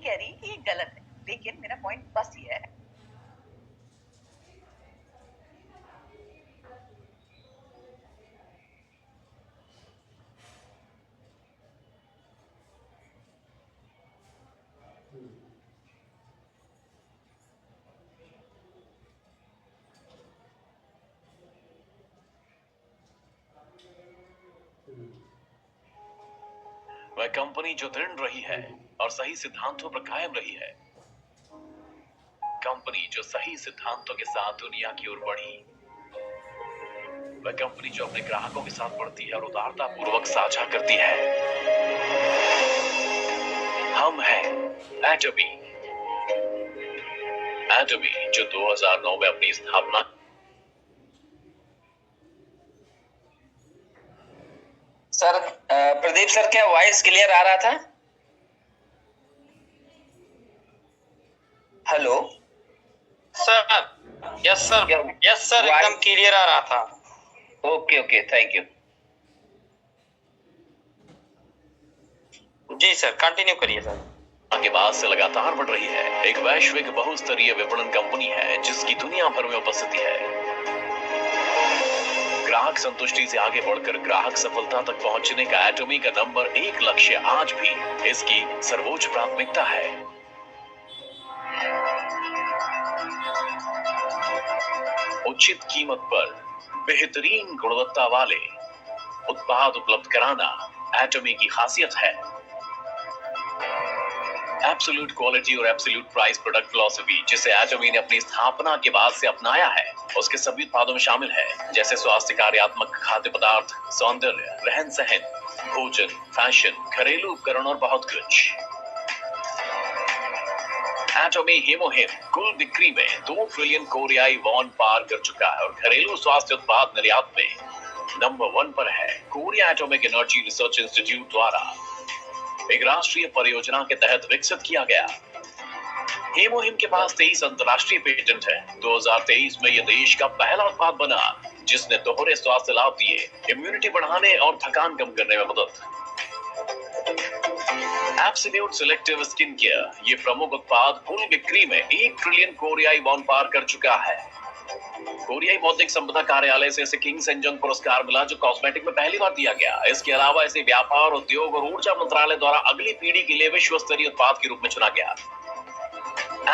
कह रही कि ये गलत है, लेकिन मेरा पॉइंट बस ये है वह कंपनी जो दृढ़ रही है और सही सिद्धांतों पर कायम रही है, कंपनी जो सही सिद्धांतों के साथ दुनिया की ओर बढ़ी, वह कंपनी जो अपने ग्राहकों के साथ बढ़ती है और उदारता पूर्वक साझा करती है। हम हैं एटमी। एटमी जो 2009 में अपनी स्थापना सर प्रदीप सर, क्या वॉइस क्लियर आ रहा था? Hello sir. Yes sir, yes sir, एकदम क्लियर आ रहा था। Okay okay, thank you. जी सर, कंटिन्यू करिए सर। के बाद से लगातार बढ़ रही है, एक वैश्विक बहुस्तरीय विपणन कंपनी है जिसकी दुनिया भर में उपस्थिति है। ग्राहक संतुष्टि से आगे बढ़कर ग्राहक सफलता तक पहुंचने का एटमी का नंबर 1 लक्ष्य आज भी इसकी सर्वोच्च प्राथमिकता है। उचित कीमत पर बेहतरीन गुणवत्ता वाले उत्पाद उपलब्ध कराना एटमी की खासियत है। एब्सोल्यूट क्वालिटी और एब्सोल्यूट प्राइस प्रोडक्ट फिलॉसफी जिसे एटमी ने अपनी स्थापना के बाद से अपनाया है, उसके सभी उत्पादों में शामिल है, जैसे स्वास्थ्य कार्यात्मक खाद्य पदार्थ, सौंदर्य, रहन सहन, भोजन, फैशन, घरेलू उपकरण और बहुत कुछ। एटमी हेमोहिम कुल बिक्री में 2 ट्रिलियन कोरियाई वॉन पार कर चुका है और घरेलू स्वास्थ्य उत्पाद निर्यात में नंबर 1 पर है। Korea atomic energy research institute द्वारा एक राष्ट्रीय परियोजना के तहत विकसित किया गया। हेमोहिम के पास 23 अंतर्राष्ट्रीय पेटेंट है। 2023 में यह देश का पहला उत्पाद बना जिसने दोहरे स्वास्थ्य लाभ दिए, इम्यूनिटी बढ़ाने और थकान कम करने में मदद। एब्सोल्यूट सिलेक्टिव स्किन केयर, ये प्रमुख उत्पाद कुल बिक्री में 1 ट्रिलियन कोरियाई वॉन पार कर चुका है। कोरियाई बौद्धिक संपदा कार्यालय से इसे किंग सेंजोंग पुरस्कार मिला जो कॉस्मेटिक में पहली बार दिया गया। इसके अलावा इसे व्यापार, उद्योग और ऊर्जा मंत्रालय द्वारा अगली पीढ़ी के लिए विश्व स्तरीय उत्पाद के रूप में चुना गया।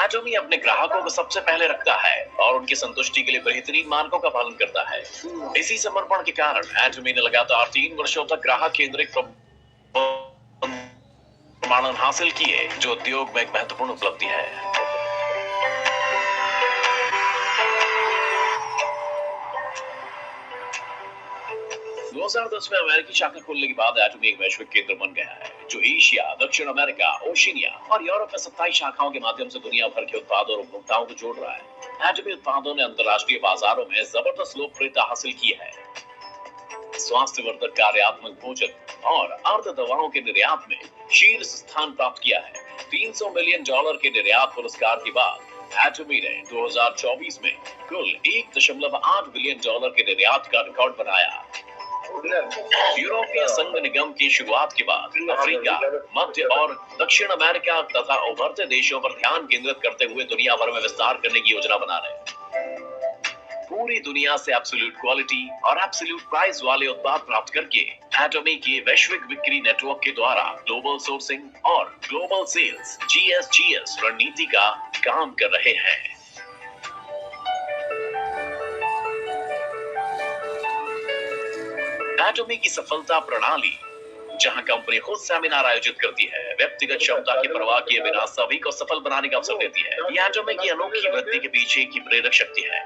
एटमी अपने ग्राहकों को सबसे पहले रखता है और उनकी संतुष्टि के लिए बेहतरीन मानकों का पालन करता है। इसी समर्पण के कारण एटमी ने लगातार 3 वर्षों तक ग्राहक केंद्रित प्रमाणन हासिल किए, जो उद्योग में एक महत्वपूर्ण उपलब्धि है। 2010 में अमेरिकी शाखा खोलने के बाद एटमी एक वैश्विक केंद्र बन गया है, जो एशिया, दक्षिण अमेरिका, ओशिनिया और यूरोप में 27 शाखाओं के माध्यम से दुनिया भर के उत्पादों और उपभोक्ताओं को जोड़ रहा है। एटमी उत्पादों ने अंतर्राष्ट्रीय बाजारों में जबरदस्त लोकप्रियता हासिल की है। स्वास्थ्यवर्धक कार्यात्मक भोजन और अर्ध दवाओं के निर्यात में शीर्ष स्थान प्राप्त किया है। $300 मिलियन के निर्यात पुरस्कार के बाद एटमी ने 2024 में कुल $1.8 बिलियन के निर्यात का रिकॉर्ड बनाया। यूरोपीय संघ निगम की शुरुआत के बाद अफ्रीका, मध्य और दक्षिण अमेरिका तथा उभरते देशों पर ध्यान केंद्रित करते हुए दुनिया भर में विस्तार करने की योजना बना रहे हैं। पूरी दुनिया से एब्सोल्यूट क्वालिटी और एब्सोल्यूट प्राइस वाले उत्पाद प्राप्त करके एटमी के वैश्विक बिक्री नेटवर्क के द्वारा ग्लोबल सोर्सिंग और ग्लोबल सेल्स GSGS रणनीति का काम कर रहे हैं। एटमी की सफलता प्रणाली, जहां कंपनी खुद सेमिनार आयोजित करती है, व्यक्तिगत क्षमता की परवाह किए बिना सभी को सफल बनाने का अवसर देती है। यह एटमी की अनोखी वृद्धि के पीछे की प्रेरक शक्ति है।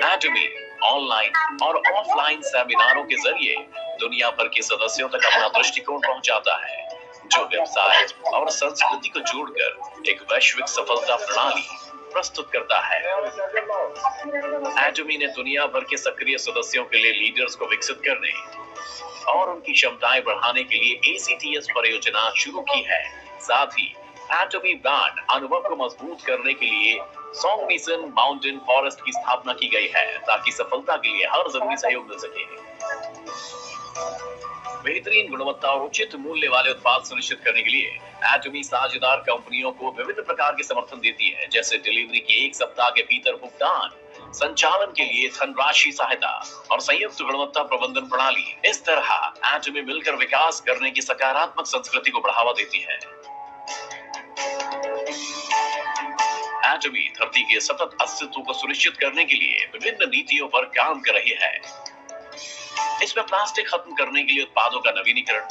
एटमी ऑनलाइन और ऑफलाइन सेमिनारों के जरिए दुनिया भर के सदस्यों तक अपना दृष्टिकोण पहुंचाता है, जो व्यवसाय और संस्कृति को जोड़कर एक वैश्विक सफलता प्रणाली प्रस्तुत करता है। एटमी ने दुनिया भर के सक्रिय सदस्यों के लिए लीडर्स को विकसित करने और उनकी क्षमताएं बढ़ाने के लिए ACTS परियोजना शुरू की है। साथ ही एटमी ब्रांड अनुभव को मजबूत करने के लिए सॉन्ग मिशन माउंटेन फॉरेस्ट की स्थापना की गई है, ताकि सफलता के लिए हर जरूरी सहयोग मिल सके। बेहतरीन गुणवत्ता और उचित मूल्य वाले उत्पाद सुनिश्चित करने के लिए एटमी साझेदार कंपनियों को विभिन्न प्रकार के समर्थन देती है, जैसे डिलीवरी के 1 सप्ताह के भीतर भुगतान, संचालन के लिए धनराशि सहायता और संयुक्त गुणवत्ता प्रबंधन प्रणाली। इस तरह एटमी मिलकर विकास करने की सकारात्मक संस्कृति को बढ़ावा देती है। एटमी धरती के सतत अस्तित्व को सुनिश्चित करने के लिए विभिन्न नीतियों पर काम कर रही है। इसमें प्लास्टिक खत्म करने के लिए उत्पादों का नवीनीकरण,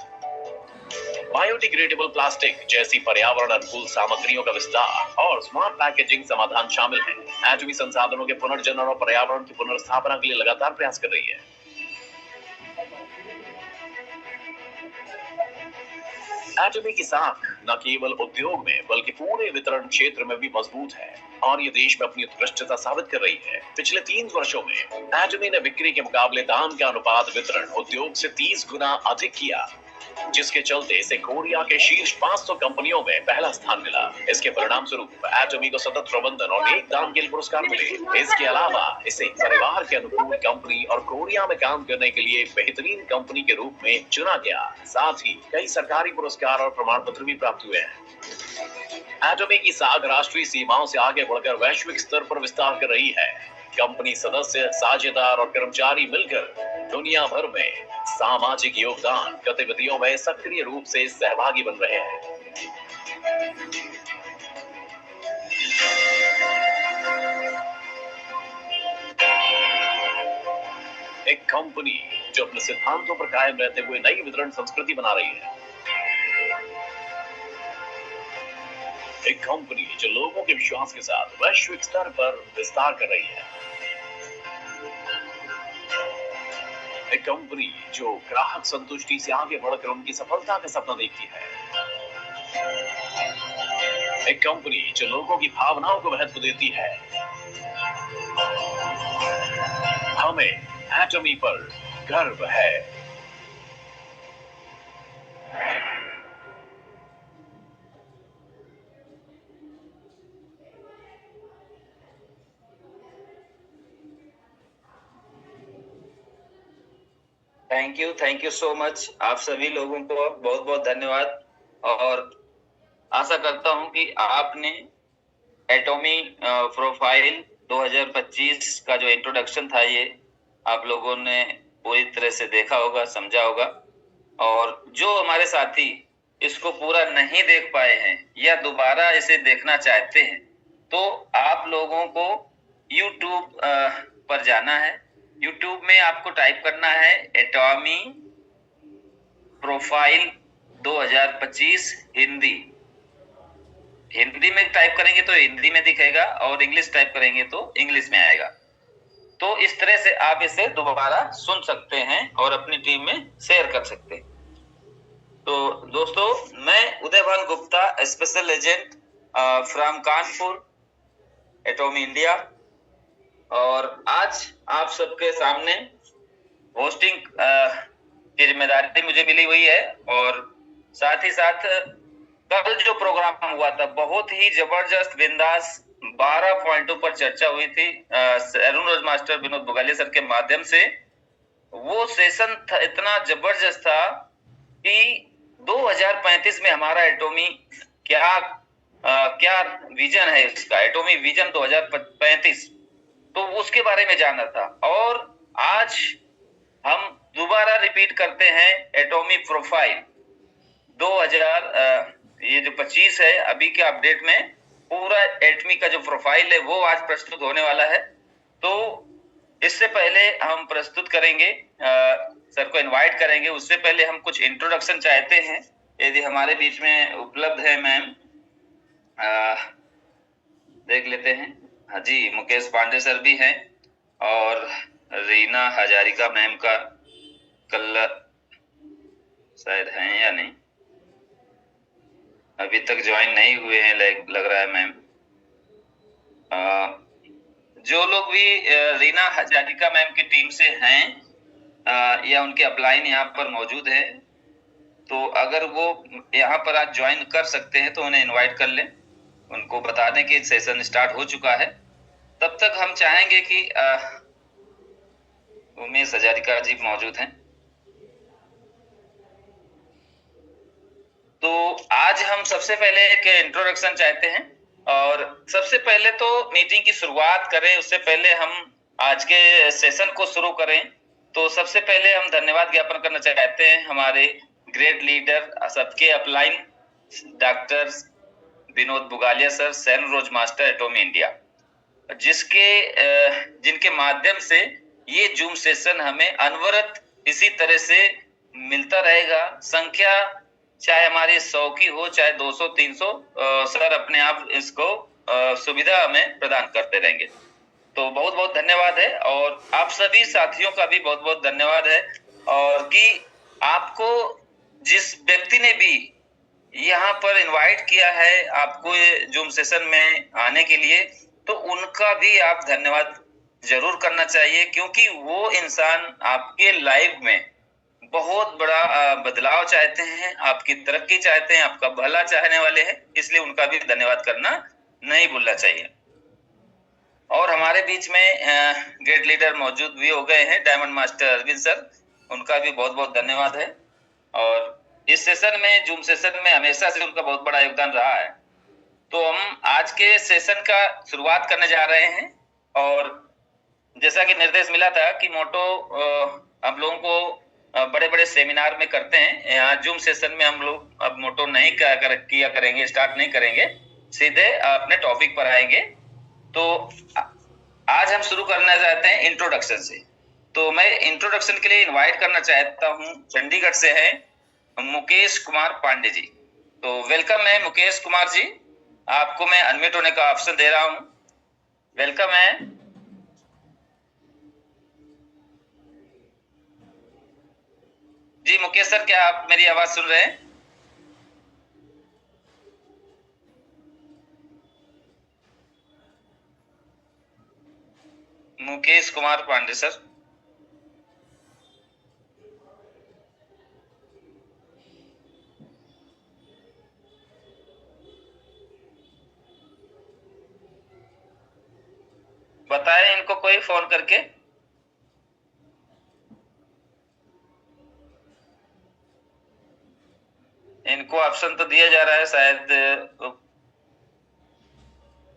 बायोडिग्रेडेबल प्लास्टिक जैसी पर्यावरण अनुकूल सामग्रियों का विस्तार और स्मार्ट पैकेजिंग समाधान शामिल है। एटमी संसाधनों के पुनर्जनन और पर्यावरण की पुनर्स्थापना के लिए लगातार प्रयास कर रही है। एटमी की साख न केवल उद्योग में बल्कि पूरे वितरण क्षेत्र में भी मजबूत है और ये देश में अपनी उत्कृष्टता साबित कर रही है। पिछले 3 वर्षों में एटमी ने बिक्री के मुकाबले दाम का अनुपात वितरण उद्योग से 30 गुना अधिक किया, जिसके चलते इसे कोरिया के शीर्ष 500 कंपनियों में पहला स्थान मिला। इसके परिणाम स्वरूप एटमी को सतत प्रबंधन और एक दाम के लिए पुरस्कार मिले। इसके अलावा इसे परिवार के अनुकूल कंपनी और कोरिया में काम करने के लिए बेहतरीन कंपनी के रूप में चुना गया। साथ ही कई सरकारी पुरस्कार और प्रमाण पत्र भी प्राप्त हुए हैं। एटमी की साख राष्ट्रीय सीमाओं से आगे बढ़कर वैश्विक स्तर पर विस्तार कर रही है। कंपनी सदस्य, साझेदार और कर्मचारी मिलकर दुनिया भर में सामाजिक योगदान गतिविधियों में सक्रिय रूप से सहभागी बन रहे हैं। एक कंपनी जो अपने सिद्धांतों पर कायम रहते हुए नई वितरण संस्कृति बना रही है। एक कंपनी जो लोगों के विश्वास के साथ वैश्विक स्तर पर विस्तार कर रही है। एक कंपनी जो ग्राहक संतुष्टि से आगे बढ़कर उनकी सफलता का सपना देखती है। एक कंपनी जो लोगों की भावनाओं को महत्व देती है। हमें एटमी पर गर्व है। Thank you so much. आप सभी लोगों को बहुत बहुत धन्यवाद और आशा करता हूं कि आपने एटमी प्रोफाइल 2025 का जो इंट्रोडक्शन था ये आप लोगों ने पूरी तरह से देखा होगा, समझा होगा। और जो हमारे साथी इसको पूरा नहीं देख पाए हैं या दोबारा इसे देखना चाहते हैं तो आप लोगों को YouTube पर जाना है। YouTube में आपको टाइप करना है एटमी प्रोफाइल 2025 हिंदी। हिंदी में टाइप करेंगे तो हिंदी में दिखेगा और इंग्लिश टाइप करेंगे तो इंग्लिश में आएगा। तो इस तरह से आप इसे दोबारा सुन सकते हैं और अपनी टीम में शेयर कर सकते हैं। तो दोस्तों, मैं Udaybhan Gupta, special agent from Kanpur Atomy India, और आज आप सबके सामने होस्टिंग की जिम्मेदारी मुझे मिली हुई है। और साथ ही साथ कल जो प्रोग्राम हुआ था बहुत ही जबरदस्त, बिंदास 12 पॉइंटों पर चर्चा हुई थी अरुण रोज मास्टर विनोद बुगालिया सर के माध्यम से। वो सेशन इतना जबरदस्त था कि 2035 में हमारा एटमी क्या विजन है इसका, एटमी विजन 2035, तो उसके बारे में जाना था। और आज हम दोबारा रिपीट करते हैं एटमी प्रोफाइल 2025 है। अभी के अपडेट में पूरा एटमी का जो प्रोफाइल है वो आज प्रस्तुत होने वाला है। तो इससे पहले हम प्रस्तुत करेंगे, सर को इनवाइट करेंगे। उससे पहले हम कुछ इंट्रोडक्शन चाहते हैं, यदि हमारे बीच में उपलब्ध है मैम, देख लेते हैं। हाँ जी, मुकेश पांडे सर भी हैं और रीना हजारिका मैम का कल शायद हैं या नहीं, अभी तक ज्वाइन नहीं हुए हैं लग रहा है मैम। जो लोग भी रीना हजारिका मैम की टीम से हैं या उनके अपलाइन यहाँ पर मौजूद है, तो अगर वो यहाँ पर आज ज्वाइन कर सकते हैं तो उन्हें इनवाइट कर लें, उनको बता दें कि सेशन स्टार्ट हो चुका है। तब तक हम चाहेंगे कि उमेश हजारिका जी मौजूद हैं। तो आज हम सबसे पहले एक इंट्रोडक्शन चाहते हैं और सबसे पहले तो मीटिंग की शुरुआत करें उससे पहले हम आज के सेशन को शुरू करें। तो सबसे पहले हम धन्यवाद ज्ञापन करना चाहते हैं हमारे ग्रेट लीडर सबके upline doctor Vinod Bugalia sir, सेल रोज मास्टर एटॉमी इंडिया, जिनके माध्यम से ये जूम सेशन हमें अनवरत इसी तरह से मिलता रहेगा। संख्या चाहे हमारी 100 की हो चाहे 200 300, सर अपने आप इसको सुविधा हमें प्रदान करते रहेंगे। तो बहुत बहुत धन्यवाद है और आप सभी साथियों का भी बहुत बहुत धन्यवाद है और कि आपको जिस व्यक्ति ने भी यहाँ पर इनवाइट किया है आपको ये जूम सेशन में आने के लिए, तो उनका भी आप धन्यवाद जरूर करना चाहिए क्योंकि वो इंसान आपके लाइफ में बहुत बड़ा बदलाव चाहते हैं, आपकी तरक्की चाहते हैं, आपका भला चाहने वाले हैं, इसलिए उनका भी धन्यवाद करना नहीं भूलना चाहिए। और हमारे बीच में ग्रेट लीडर मौजूद भी हो गए हैं, डायमंड मास्टर अरविंद सर, उनका भी बहुत बहुत धन्यवाद है। और इस सेशन में जूम सेशन में हमेशा से उनका बहुत बड़ा योगदान रहा है। तो हम आज के सेशन का शुरुआत करने जा रहे हैं और जैसा कि निर्देश मिला था कि मोटो हम लोगों को बड़े बड़े सेमिनार में करते हैं, यहाँ जूम सेशन में हम लोग अब मोटो नहीं किया करेंगे, स्टार्ट नहीं करेंगे, सीधे अपने टॉपिक पर आएंगे। तो आज हम शुरू करना चाहते हैं इंट्रोडक्शन से। तो मैं इंट्रोडक्शन के लिए इनवाइट करना चाहता हूँ, चंडीगढ़ से है मुकेश कुमार पांडे जी। तो वेलकम है मुकेश कुमार जी, आपको मैं अनम्यूट होने का ऑप्शन दे रहा हूँ। वेलकम है। जी मुकेश सर, क्या आप मेरी आवाज सुन रहे हैं? मुकेश कुमार पांडे सर। बताएं इनको कोई फोन करके। इनको ऑप्शन तो दिया जा रहा है, शायद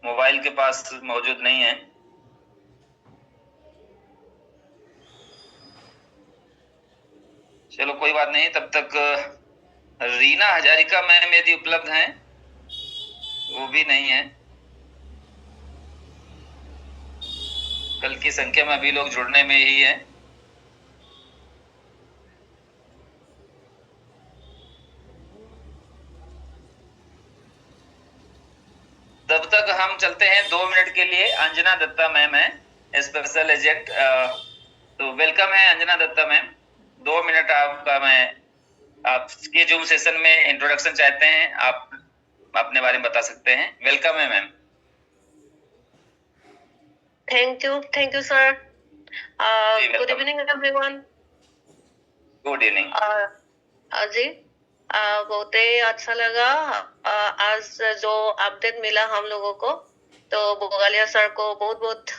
मोबाइल के पास मौजूद नहीं है। चलो कोई बात नहीं, तब तक रीना हजारिका मैम यदि उपलब्ध हैं, वो भी नहीं है। कल की संख्या में अभी लोग जुड़ने में ही है। तब तक हम चलते हैं 2 मिनट के लिए। अंजना दत्ता मैम है स्पेशल एजेंट, तो वेलकम है अंजना दत्ता मैम। 2 मिनट आपका मैं आपके जूम सेशन में इंट्रोडक्शन चाहते हैं, आप अपने बारे में बता सकते हैं। वेलकम है ma'am. Thank you, sir. Good evening, everyone. Good evening. जी, बहुत ही अच्छा लगा आज जो अपडेट मिला हम लोगों को, तो बुगालिया सर को बहुत बहुत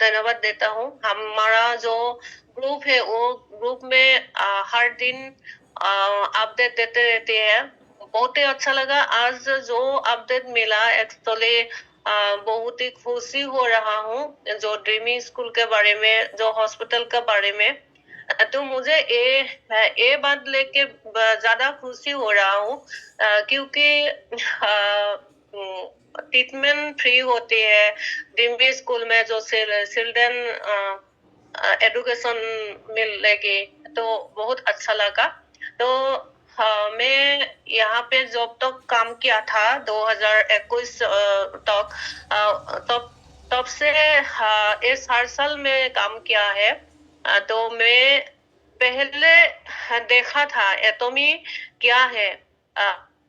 धन्यवाद देता हूँ। हमारा जो ग्रुप है वो ग्रुप में हर दिन अपडेट देते रहते हैं। बहुत ही अच्छा लगा आज जो अपडेट मिला। एक्चुअली बहुत ही खुशी हो रहा हूँ जो ड्रीमी स्कूल के बारे में, जो हॉस्पिटल के बारे में। तो मुझे ये बात लेके ज्यादा खुशी हो रहा हूँ क्योंकि ट्रीटमेंट फ्री होती है ड्रीमी स्कूल में, जो चिल्ड्रन एजुकेशन मिलेगी, तो बहुत अच्छा लगा। तो मैं यहाँ पे जब तक काम किया था 2021 तक, तब से इस हर साल में काम किया है। तो मैं पहले देखा था एटॉमी क्या है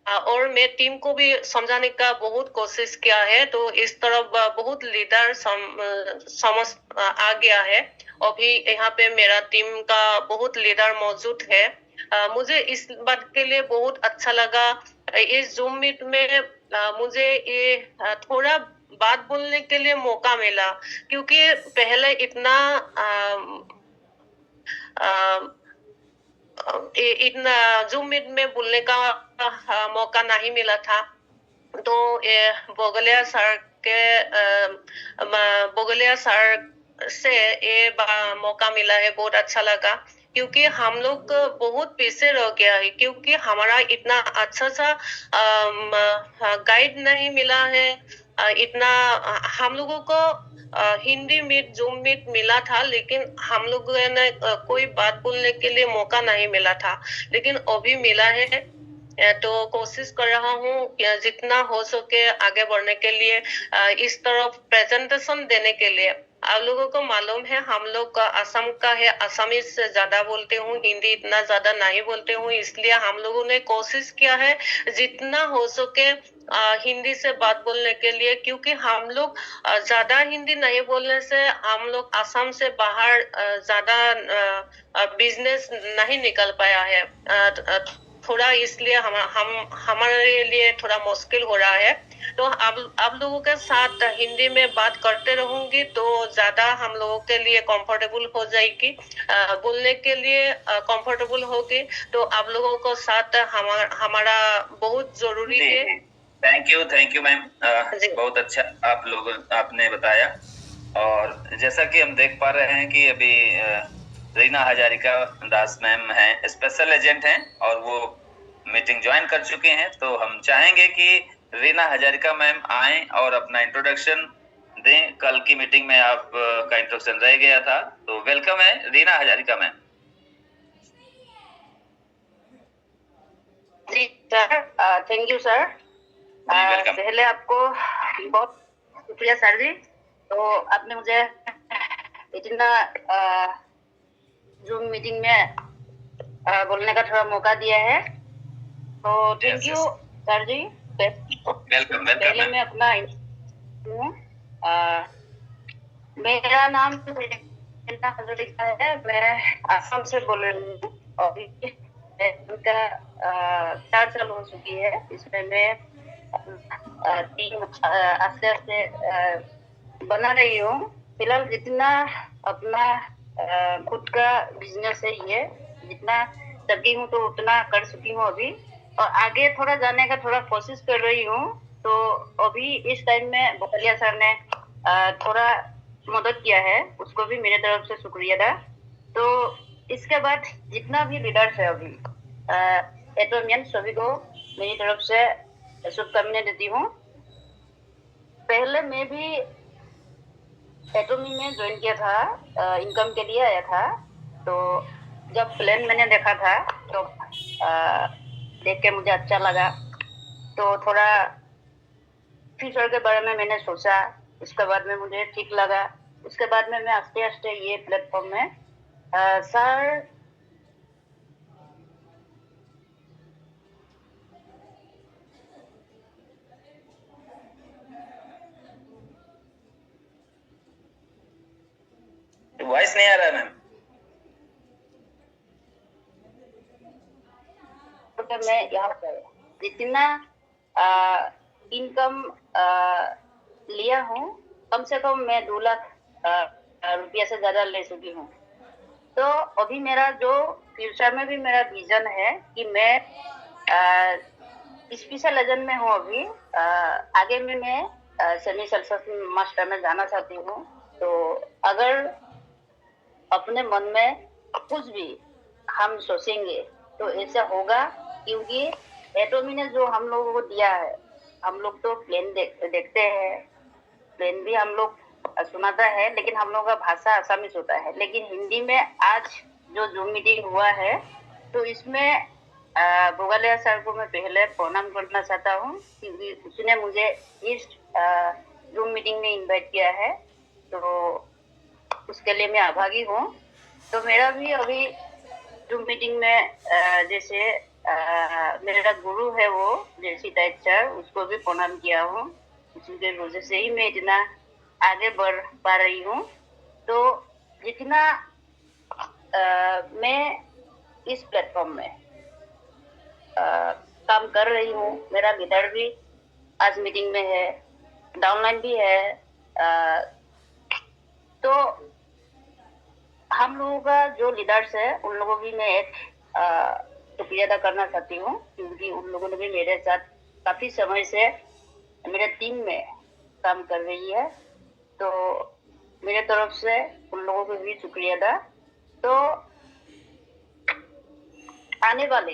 और मैं टीम को भी समझाने का बहुत कोशिश किया है। तो इस तरफ बहुत लीडर समझ आ गया है। अभी यहाँ पे मेरा टीम का बहुत लीडर मौजूद है। मुझे इस बात के लिए बहुत अच्छा लगा इस जूम मीट में मुझे ये थोड़ा बात बोलने के लिए मौका मिला, क्योंकि पहले इतना इतना जूम मीट में बोलने का मौका नहीं मिला था। तो बोगलिया सर के बोगलिया सर से ये मौका मिला है, बहुत अच्छा लगा। क्योंकि हम लोग बहुत पीछे रह गया है, क्योंकि हमारा इतना अच्छा सा गाइड नहीं मिला है। इतना हम लोगों को हिंदी मीट जूम मीट मिला था, लेकिन हम लोगों ने कोई बात बोलने के लिए मौका नहीं मिला था। लेकिन अभी मिला है, तो कोशिश कर रहा हूँ जितना हो सके आगे बढ़ने के लिए, इस तरफ प्रेजेंटेशन देने के लिए। आप लोगों को मालूम है हम लोग असम का है, असमीज से ज्यादा बोलते हूँ, हिंदी इतना ज्यादा नहीं बोलते हूँ, इसलिए हम लोगों ने कोशिश किया है जितना हो सके हिंदी से बात बोलने के लिए। क्योंकि हम लोग ज्यादा हिंदी नहीं बोलने से हम लोग असम से बाहर ज्यादा बिजनेस नहीं निकल पाया है। थोड़ा इसलिए हम हमारे लिए थोड़ा मुश्किल हो रहा है। तो आप लोगों के साथ हिंदी में बात करते रहूंगी तो ज्यादा हम लोगों के लिए कंफर्टेबल हो जाएगी, बोलने के लिए कंफर्टेबल होगी। तो आप लोगों को साथ हमारा बहुत जरूरी है। थैंक यू मैम, बहुत अच्छा आपने बताया। और जैसा कि हम देख पा रहे हैं कि अभी रीना हजारिका दास मैम हैं, स्पेशल एजेंट हैं और वो मीटिंग ज्वाइन कर चुके हैं। तो हम चाहेंगे कि रीना हजारिका मैम आए और अपना इंट्रोडक्शन दें। कल की मीटिंग में आप का इंट्रोडक्शन रह गया था, तो वेलकम है रीना हजारिका मैम। जी सर, थैंक यू सर। पहले आपको बहुत शुक्रिया सर जी, तो आपने मुझे इतना जूम मीटिंग में बोलने का थोड़ा मौका दिया है, तो थैंक यू सर जी। वेलकम पहले मैं अपना मेरा नाम रीना हजारिका है, मैं असम से बोल रही हूँ। अभी उनका 4 साल हो चुकी है, इसमें मैं टीम आस्ते आस्ते बना रही हूँ। फिलहाल जितना अपना खुद का बिजनेस है, ये जितना सकी हूँ तो उतना कर चुकी हूँ अभी, और आगे थोड़ा जाने का थोड़ा कोशिश कर रही हूँ। तो अभी इस टाइम में बोगलिया सर ने थोड़ा मदद किया है, उसको भी मेरे तरफ से शुक्रिया था। तो इसके बाद जितना भी लीडर्स है अभी एटोमियन, सभी को मेरी तरफ से शुभकामनाएं देती हूँ। पहले मैं भी एटोमी में ज्वाइन किया था, इनकम के लिए आया था। तो जब प्लान मैंने देखा था तो देख के मुझे अच्छा लगा, तो थोड़ा फ्यूचर के बारे में मैंने सोचा। उसके बाद में मुझे ठीक लगा, उसके बाद में मैं आस्ते आस्ते ये प्लेटफॉर्म में सर वॉइस नहीं आ रहा है मैम। तो मैं यहाँ पर जितना इनकम लिया हूँ, कम से कम मैं 2 लाख रुपया से ज्यादा ले चुकी हूँ। तो अभी मेरा जो फ्यूचर में भी मेरा विजन है कि मैं स्पेशल एजेंट में हूँ अभी, आगे में मैं सेमी सेल्सियस मास्टर में जाना चाहती हूँ। तो अगर अपने मन में कुछ भी हम सोचेंगे तो ऐसा होगा, क्योंकि एटोमी ने जो हम लोगों को दिया है, हम लोग तो प्लेन देखते हैं, प्लेन भी हम लोग सुनाता है, लेकिन हम लोग का भाषा असमीज होता है। लेकिन हिंदी में आज जो जूम मीटिंग हुआ है, तो इसमें बोगलिया सर को मैं पहले प्रणाम करना चाहता हूँ, क्योंकि उसने मुझे इस जूम मीटिंग में इनवाइट किया है, तो उसके लिए मैं आभारी हूँ। तो मेरा भी अभी जूम मीटिंग में जैसे मेरा गुरु है वो जैसी टाइप सर, उसको भी प्रणाम किया हूँ। उसके वजह से ही मैं इतना आगे बढ़ पा रही हूँ। तो जितना मैं इस प्लेटफॉर्म में काम कर रही हूँ, मेरा लीडर भी आज मीटिंग में है, डाउनलाइन भी है, तो हम लोगों का जो लीडर्स है उन लोगों की मैं एक शुक्रिया अदा करना चाहती हूँ, क्योंकि उन लोगों ने भी मेरे साथ काफी समय से मेरे टीम में काम कर रही है। तो मेरे तरफ से उन लोगों को भी शुक्रिया अदा। तो आने वाले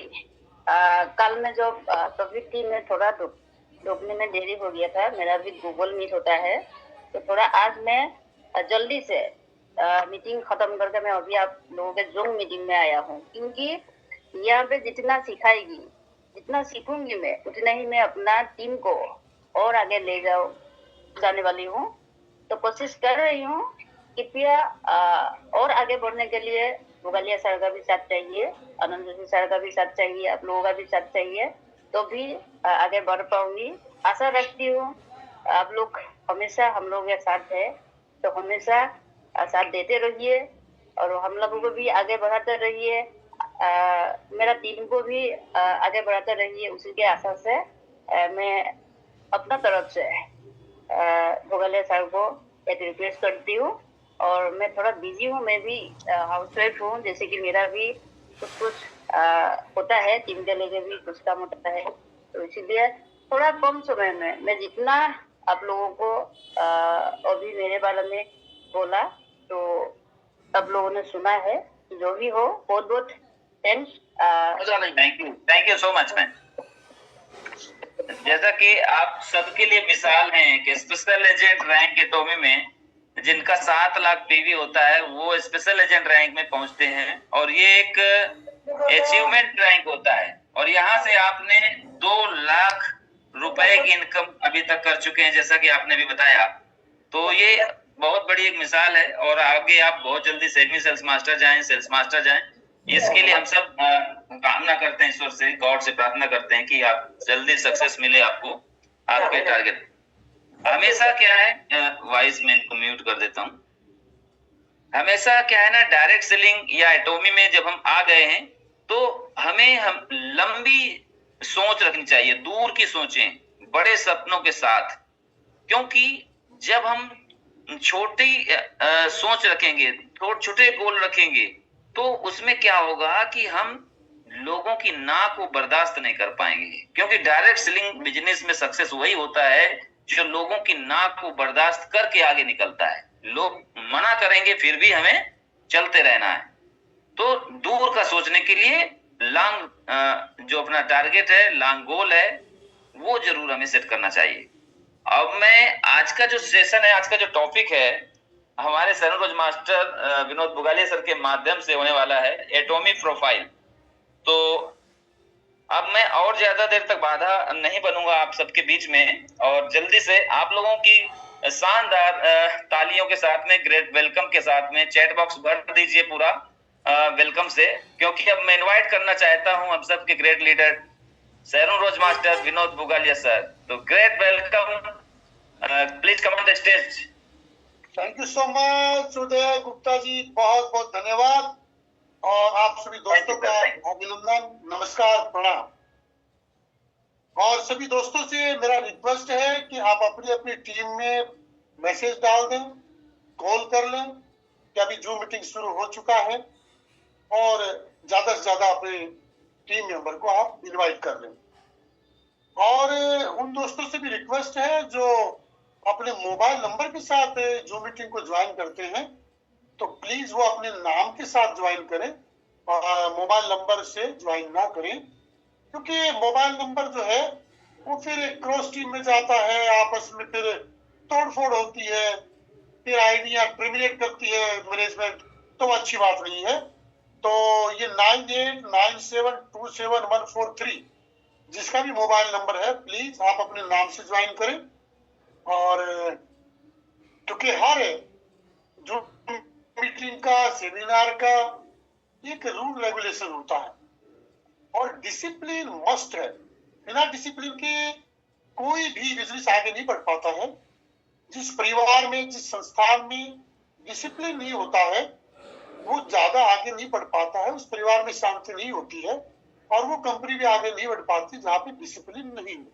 कल में जो टॉपिक थी, मैं थोड़ा रोकने में देरी हो गया था, मेरा भी गूगल मीट होता है, तो थोड़ा आज मैं जल्दी से मीटिंग खत्म करके मैं अभी आप लोगों के जूम मीटिंग में आया हूँ, क्योंकि यहाँ पे जितना सिखाएगी, जितना सीखूंगी मैं, उतना ही मैं अपना टीम को और आगे ले जाने वाली हूँ। तो कोशिश कर रही हूँ, कृपया और आगे बढ़ने के लिए बुगालिया सर का भी साथ चाहिए, आनंद जोशी सर का भी साथ चाहिए, आप लोगों का भी साथ चाहिए, तो भी आगे बढ़ पाऊंगी। आशा रखती हूँ आप लोग हमेशा हम लोग के साथ है, तो हमेशा साथ देते रहिए और हम लोगों को भी आगे बढ़ाते रहिए, मेरा टीम को भी आगे बढ़ाते रहिए। उसी के आशा से मैं अपना तरफ से भोगले सर को एक रिक्वेस्ट करती हूँ। और मैं थोड़ा बिजी हूँ, मैं भी हाउसवाइफ हूँ, जैसे कि मेरा भी कुछ होता है, टीम के लेके भी कुछ काम होता है, तो इसीलिए थोड़ा कम समय में मैं जितना आप लोगों को अभी मेरे बारे में बोला, तो सब लोगों ने सुना है। जो भी हो, बहुत बहुत thanks. Thank you so much ma'am. जैसा कि आप सबके लिए मिसाल हैं कि स्पेशल एजेंट रैंक एटॉमी में जिनका 7 लाख पीवी होता है, वो स्पेशल एजेंट रैंक में पहुंचते हैं, और ये एक अचीवमेंट रैंक होता है। और यहाँ से आपने 2 लाख रुपए की इनकम अभी तक कर चुके हैं, जैसा कि आपने भी बताया। तो ये बहुत बड़ी एक मिसाल है, और आगे आप बहुत जल्दी सेमी सेल्स मास्टर जाएं, सेल्स मास्टर जाएं। इसके लिए हम सब कामना करते हैं, ईश्वर से, गॉड से प्रार्थना करते हैं कि आप जल्दी सक्सेस मिले आपको आपके टारगेट। हमेशा क्या है, वॉइस में इनको म्यूट कर देता हूँ। हमेशा क्या है ना, डायरेक्ट सेलिंग या एटॉमी में जब हम आ गए हैं, तो हम लंबी सोच रखनी चाहिए, दूर की सोचें, बड़े सपनों के साथ। क्योंकि जब हम छोटी सोच रखेंगे, छोटे गोल रखेंगे, तो उसमें क्या होगा कि हम लोगों की ना को बर्दाश्त नहीं कर पाएंगे। क्योंकि डायरेक्ट सेलिंग बिजनेस में सक्सेस वही होता है जो लोगों की ना को बर्दाश्त करके आगे निकलता है। लोग मना करेंगे, फिर भी हमें चलते रहना है। तो दूर का सोचने के लिए लॉन्ग जो अपना टारगेट है, लॉन्ग गोल है, वो जरूर हमें सेट करना चाहिए। अब मैं आज का जो सेशन है, आज का जो टॉपिक है, हमारे सरोज मास्टर विनोद बुगालिया सर के माध्यम से होने वाला है, एटॉमी प्रोफाइल। तो अब मैं और ज्यादा देर तक बाधा नहीं बनूंगा आप सबके बीच में, और जल्दी से आप लोगों की शानदार तालियों के साथ में, ग्रेट वेलकम के साथ में चैट बॉक्स भर दीजिए पूरा वेलकम से। क्योंकि अब मैं इनवाइट करना चाहता हूं हम सबके great leader sharon rose master Vinod Bugalia sir. तो great welcome, please come on the stage. Thank you so much Uday Gupta ji, बहुत बहुत धन्यवाद, और आप सभी दोस्तों का अभिनंदन, नमस्कार, प्रणाम। और सभी दोस्तों से मेरा रिक्वेस्ट है कि आप अपनी अपनी टीम में मैसेज डाल दें, कॉल कर लें कि अभी जूम मीटिंग शुरू हो चुका है, और ज्यादा से ज्यादा अपने टीम मेंबर को आप इनवाइट कर लें। और उन दोस्तों से भी रिक्वेस्ट है जो अपने मोबाइल नंबर के साथ जूम मीटिंग को ज्वाइन करते हैं, तो प्लीज वो अपने नाम के साथ ज्वाइन करें, और मोबाइल नंबर से ज्वाइन ना करें, क्योंकि मोबाइल नंबर जो है वो फिर क्रॉस टीम में जाता है, आपस में फिर तोड़फोड़ होती है, फिर आइडिया टर्मिनेट करती है मैनेजमेंट, तो अच्छी बात नहीं है। तो ये 9897271143 जिसका भी मोबाइल नंबर है, प्लीज आप अपने नाम से ज्वाइन करें। और क्योंकि हर जो मीटिंग का, सेमिनार का एक रूल रेगुलेशन होता है, और डिसिप्लिन मस्ट है। बिना डिसिप्लिन के कोई भी बिजनेस आगे नहीं बढ़ पाता है। जिस परिवार में, जिस संस्थान में डिसिप्लिन नहीं होता है, वो ज्यादा आगे नहीं बढ़ पाता है, उस परिवार में शांति नहीं होती है, और वो कंपनी भी आगे नहीं बढ़ पाती जहाँ पे डिसिप्लिन नहीं है।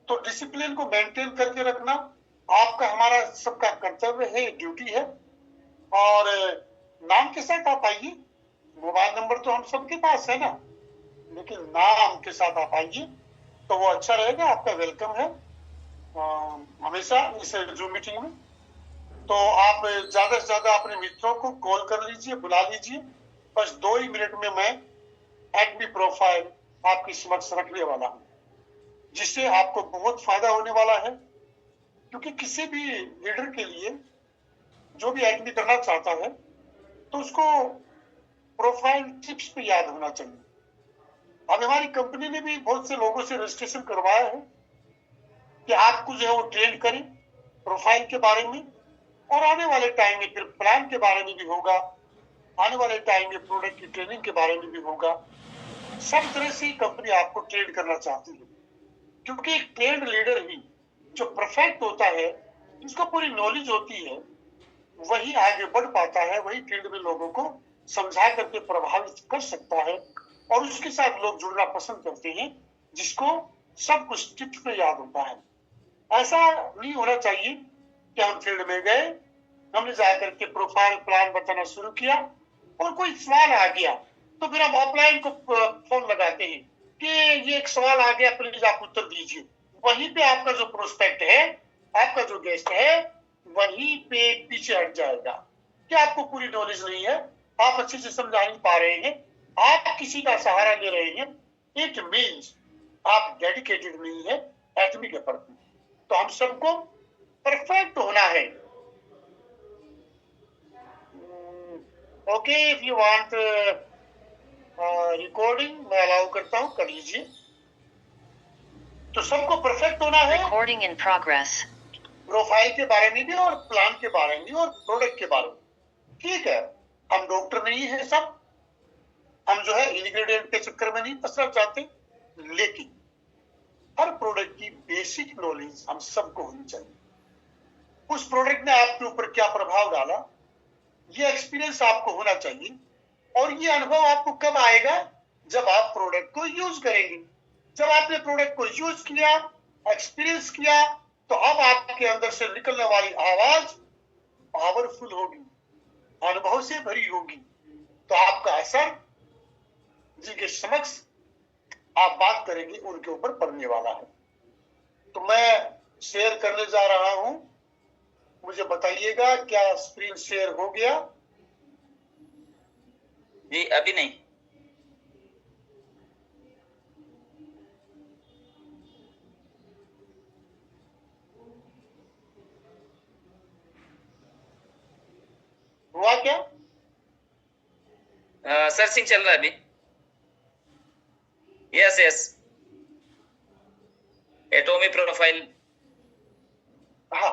तो डिसिप्लिन को मेंटेन करके रखना आपका, हमारा सबका कर्तव्य है, ड्यूटी है। और नाम के साथ आप आइए, मोबाइल नंबर तो हम सबके पास है ना, लेकिन नाम के साथ आप आइए तो वो अच्छा रहेगा। आपका वेलकम है हमेशा इस जूम मीटिंग में। तो आप ज्यादा से ज्यादा अपने मित्रों को कॉल कर लीजिए, बुला लीजिए। बस 2 ही मिनट में मैं एडमी प्रोफाइल आपकी समक्ष रखने वाला हूँ, जिससे आपको बहुत फायदा होने वाला है। क्योंकि किसी भी लीडर के लिए जो भी एडमी करना चाहता है तो उसको प्रोफाइल टिप्स पे याद होना चाहिए। अब हमारी कंपनी ने भी बहुत से लोगों से रजिस्ट्रेशन करवाया है कि आपको जो है वो ट्रेन करें प्रोफाइल के बारे में, और आने वाले टाइम में फिर प्लान के बारे में भी होगा, आने वाले टाइम में प्रोडक्ट की ट्रेनिंग के बारे में भी होगा। सब तरह से कंपनी आपको ट्रेन करना चाहती है, क्योंकि एक ट्रेंड लीडर ही जो परफेक्ट होता है, जिसको पूरी नॉलेज होती है, वही आगे बढ़ पाता है, वही फील्ड में लोगों को समझा करके प्रभावित कर सकता है, और उसके साथ लोग जुड़ना पसंद करते हैं, जिसको सब कुछ टिप्स में याद होता है। ऐसा नहीं होना चाहिए कि हम फील्ड में गए, हमने जाकर के प्रोफाइल प्लान बताना शुरू किया और कोई सवाल आ गया तो फिर हम ऑफलाइन को फोन लगाते हैं कि ये एक सवाल आ गया, प्लीज आप उत्तर दीजिए। वहीं पे आपका जो प्रोस्पेक्ट है, आपका जो गेस्ट है, वहीं पे पीछे हट जाएगा कि आपको पूरी नॉलेज नहीं है, आप अच्छे से समझा नहीं पा रहे हैं, आप किसी का सहारा ले रहे हैं। इट मीन्स आप डेडिकेटेड नहीं है एटमी के प्रति। तो हम सबको परफेक्ट होना है। Okay, if you want recording मैं अलाउ करता हूं, कर लीजिए। तो सबको परफेक्ट होना है Recording in progress. प्रोफाइल के बारे में भी और प्लान के बारे में भी और प्रोडक्ट के बारे में। ठीक है, हम डॉक्टर नहीं है सब, हम जो है इंग्रेडिएंट के चक्कर में नहीं फंसना चाहते, लेकिन हर प्रोडक्ट की बेसिक नॉलेज हम सबको होनी चाहिए। उस प्रोडक्ट ने आपके ऊपर क्या प्रभाव डाला, ये एक्सपीरियंस आपको होना चाहिए। और ये अनुभव आपको कब आएगा, जब आप प्रोडक्ट को यूज करेंगे। जब आपने प्रोडक्ट को यूज किया, एक्सपीरियंस किया, तो अब आपके अंदर से निकलने वाली आवाज पावरफुल होगी, अनुभव से भरी होगी। तो आपका असर जिनके समक्ष आप बात करेंगे उनके ऊपर पड़ने वाला है। तो मैं शेयर करने जा रहा हूं, मुझे बताइएगा क्या स्क्रीन शेयर हो गया? जी अभी नहीं। हुआ क्या? सर्चिंग चल रहा है अभी। Yes yes, atomic profile. हाँ,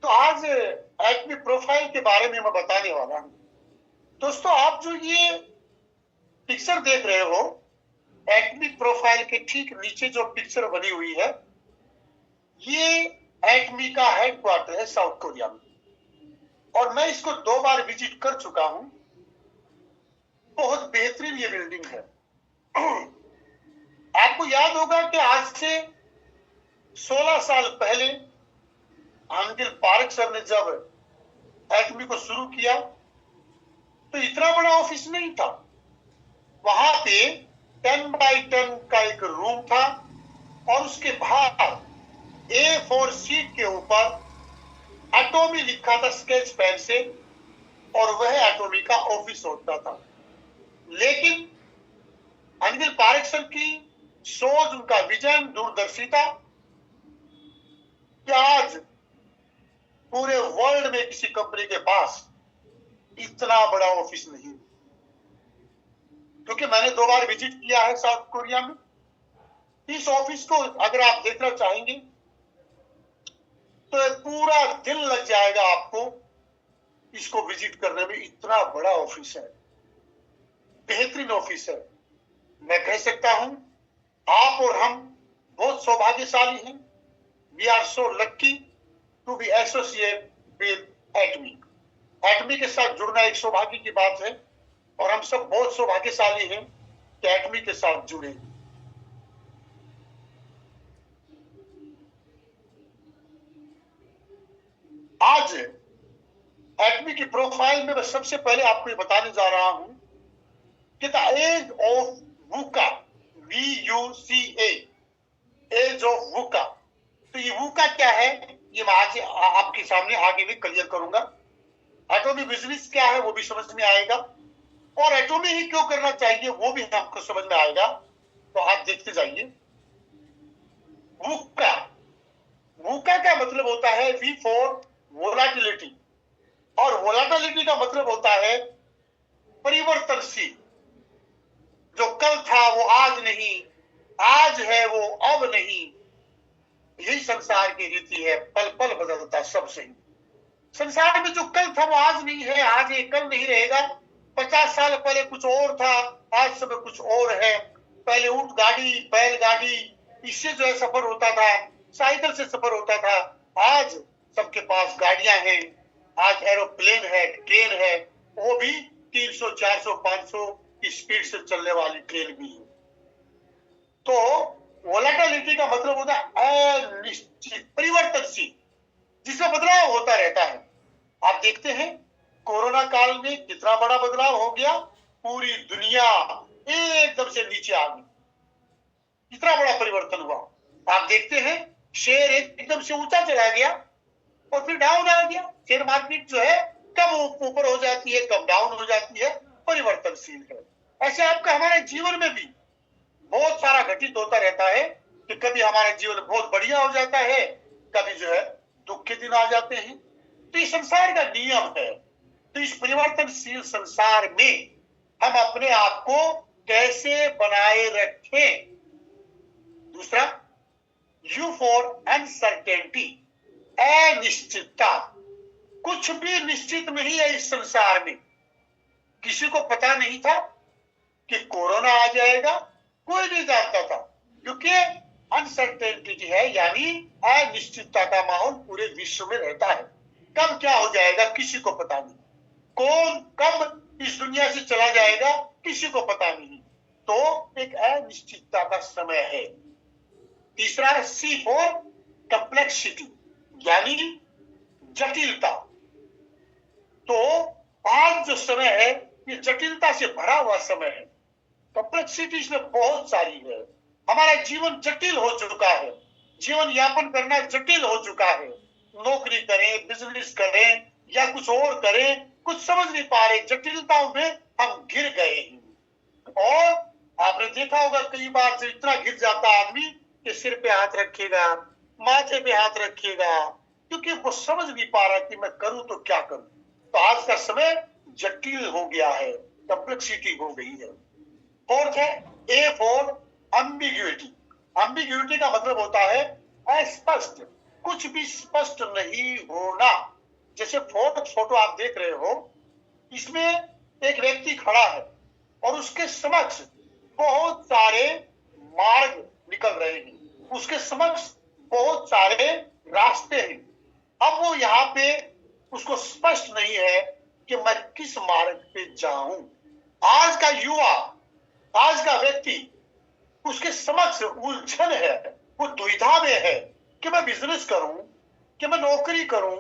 तो आज एटमी प्रोफाइल के बारे में मैं बताने वाला हूं। दोस्तों, आप जो ये पिक्चर देख रहे हो, एटमी प्रोफाइल के ठीक नीचे जो पिक्चर बनी हुई है, ये एटमी का हेडक्वार्टर है साउथ कोरिया में। और मैं इसको 2 बार विजिट कर चुका हूं। बहुत बेहतरीन ये बिल्डिंग है। आपको याद होगा कि आज से 16 साल पहले अनिल पारेख सर ने जब एटमी को शुरू किया तो इतना बड़ा ऑफिस नहीं था। वहां पे 10 बाई 10 का एक रूम था और उसके बाहर A4 शीट के ऊपर एटॉमी लिखा था स्केच पेन से, और वह एटॉमी का ऑफिस होता था। लेकिन अनिल पारेख सर की सोच, उनका विजन, दूरदर्शिता, कि आज पूरे वर्ल्ड में किसी कंपनी के पास इतना बड़ा ऑफिस नहीं। क्योंकि मैंने 2 बार विजिट किया है साउथ कोरिया में। इस ऑफिस को अगर आप देखना चाहेंगे तो पूरा दिन लग जाएगा आपको इसको विजिट करने में। इतना बड़ा ऑफिस है, बेहतरीन ऑफिस है। मैं कह सकता हूं आप और हम बहुत सौभाग्यशाली हैं। We are so lucky to be associate with Atomy. Atomy के साथ जुड़ना एक सौभाग्य की बात है, और हम सब बहुत सौभाग्यशाली हैं कि एटमी के साथ जुड़े। आज एटमी की प्रोफाइल में मैं सबसे पहले आपको ये बताने जा रहा हूं कि the age of VUCA, VUCA, age of VUCA. तो ये वुका क्या है, ये मैं आज आपके सामने आगे भी क्लियर करूंगा। एटॉमिक बिजनेस क्या है वो भी समझ में आएगा, और एटॉमी ही क्यों करना चाहिए वो भी आपको समझ में आएगा। तो आप देखते जाइए। वुका, वुका का मतलब होता है V फॉर वोलाटिलिटी, और वोलाटिलिटी का मतलब होता है परिवर्तनशील। जो कल था वो आज नहीं, आज है वो अब नहीं। यही संसार की रीति है, पल पल बदलता सब सही। संसार में जो कल था वो आज नहीं है, आज ये कल नहीं रहेगा। 50 साल पहले कुछ और था, आज समय कुछ और है। पहले ऊंट गाड़ी, बैलगाड़ी, इससे जो है सफर होता था, साइकिल से सफर होता था। आज सबके पास गाड़ियां हैं, आज एरोप्लेन है, ट्रेन है, वो भी 300, 400, 500 की स्पीड से चलने वाली ट्रेन भी है। तो वोलेटिलिटी का मतलब होता है अनिश्चित, परिवर्तनशील, जिसमें बदलाव होता रहता है। आप देखते हैं कोरोना काल में कितना बड़ा बदलाव हो गया, पूरी दुनिया एकदम से नीचे आ गई, कितना बड़ा परिवर्तन हुआ। आप देखते हैं शेयर एकदम से ऊंचा चला गया और फिर डाउन आ गया। शेयर मार्केट जो है कब ऊपर हो जाती है, कब डाउन हो जाती है, परिवर्तनशील है। ऐसे आपका हमारे जीवन में भी बहुत सारा घटित होता रहता है कि कभी हमारा जीवन बहुत बढ़िया हो जाता है, कभी जो है दुख के दिन आ जाते हैं। तो ये संसार का नियम है। तो इस परिवर्तनशील संसार में हम अपने आप को कैसे बनाए रखें। दूसरा, यू फॉर अनसर्टेनिटी, अनिश्चितता। कुछ भी निश्चित नहीं है इस संसार में। किसी को पता नहीं था कि कोरोना आ जाएगा, कोई नहीं जानता था, क्योंकि अनसर्टेनिटी है, यानी अनिश्चितता का माहौल पूरे विश्व में रहता है। कब क्या हो जाएगा किसी को पता नहीं, कौन कब इस दुनिया से चला जाएगा किसी को पता नहीं। तो एक अनिश्चितता का समय है। तीसरा, C फॉर कॉम्प्लेक्सिटी, यानी जटिलता। तो आज जो समय है ये जटिलता से भरा हुआ समय है। कॉम्प्लेक्सिटी इसमें बहुत सारी है। हमारा जीवन जटिल हो चुका है, जीवन यापन करना जटिल हो चुका है। नौकरी करें, बिजनेस करें या कुछ और करें, कुछ समझ नहीं पा रहे, जटिलताओं में हम घिर गए हैं। और आपने देखा होगा कई बार से इतना घिर जाता आदमी कि सिर पे हाथ रखेगा, माथे पे हाथ रखेगा, क्योंकि वो समझ नहीं पा रहा कि मैं करूं तो क्या करूं। तो आज का समय जटिल हो गया है, कॉम्प्लेक्सिटी हो गई है। फोर्थ है A फॉर एम्बिग्युइटी। एम्बिग्युइटी का मतलब होता है अस्पष्ट, कुछ भी स्पष्ट नहीं होना। जैसे फोर्थ फोटो आप देख रहे हो, इसमें एक व्यक्ति खड़ा है और उसके समक्ष बहुत सारे मार्ग निकल रहे हैं, उसके समक्ष बहुत सारे रास्ते हैं। अब वो यहाँ पे उसको स्पष्ट नहीं है कि मैं किस मार्ग पे जाऊं। आज का युवा, आज का व्यक्ति, उसके समक्ष उलझन है, वो दुविधा में है कि मैं बिजनेस करूं, कि मैं नौकरी करूं,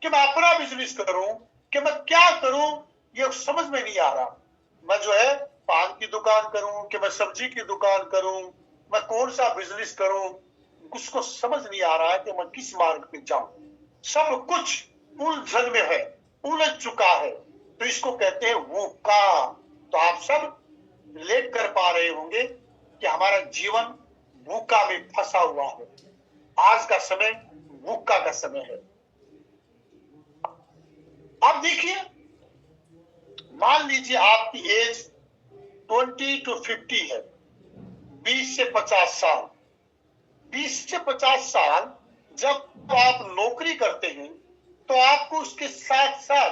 कि मैं अपना बिजनेस करूं, कि मैं क्या करूं, ये समझ में नहीं आ रहा। मैं जो है पान की दुकान करूं कि मैं सब्जी की दुकान करूं, मैं कौन सा बिजनेस करूं, उसको समझ नहीं आ रहा है कि मैं किस मार्ग पे जाऊं। सब कुछ उलझन में है, उलझ चुका है। तो इसको कहते हैं वुका। तो आप सब रिलेट कर पा रहे होंगे कि हमारा जीवन वुका में फंसा हुआ है। आज का समय वुका का समय है। अब देखिए, मान लीजिए आपकी एज 20 to 50 है, 20 से 50 साल। 20 से 50 साल जब आप नौकरी करते हैं तो आपको उसके साथ साथ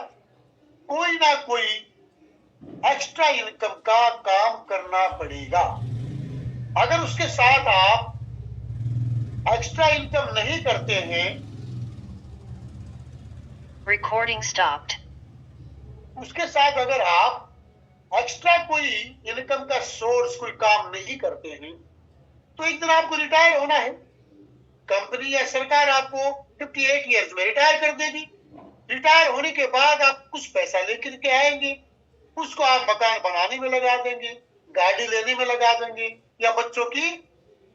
कोई ना कोई एक्स्ट्रा इनकम का काम करना पड़ेगा। अगर उसके साथ आप एक्स्ट्रा इनकम नहीं करते हैं, Recording stopped. उसके साथ अगर आप एक्स्ट्रा कोई इनकम का सोर्स, कोई काम नहीं करते हैं, तो एक दिन आपको रिटायर होना है। कंपनी या सरकार आपको 58 इयर्स में रिटायर कर देगी। रिटायर होने के बाद आप कुछ पैसा लेकर के आएंगे, उसको आप मकान बनाने में लगा देंगे, गाड़ी लेने में लगा देंगे या बच्चों की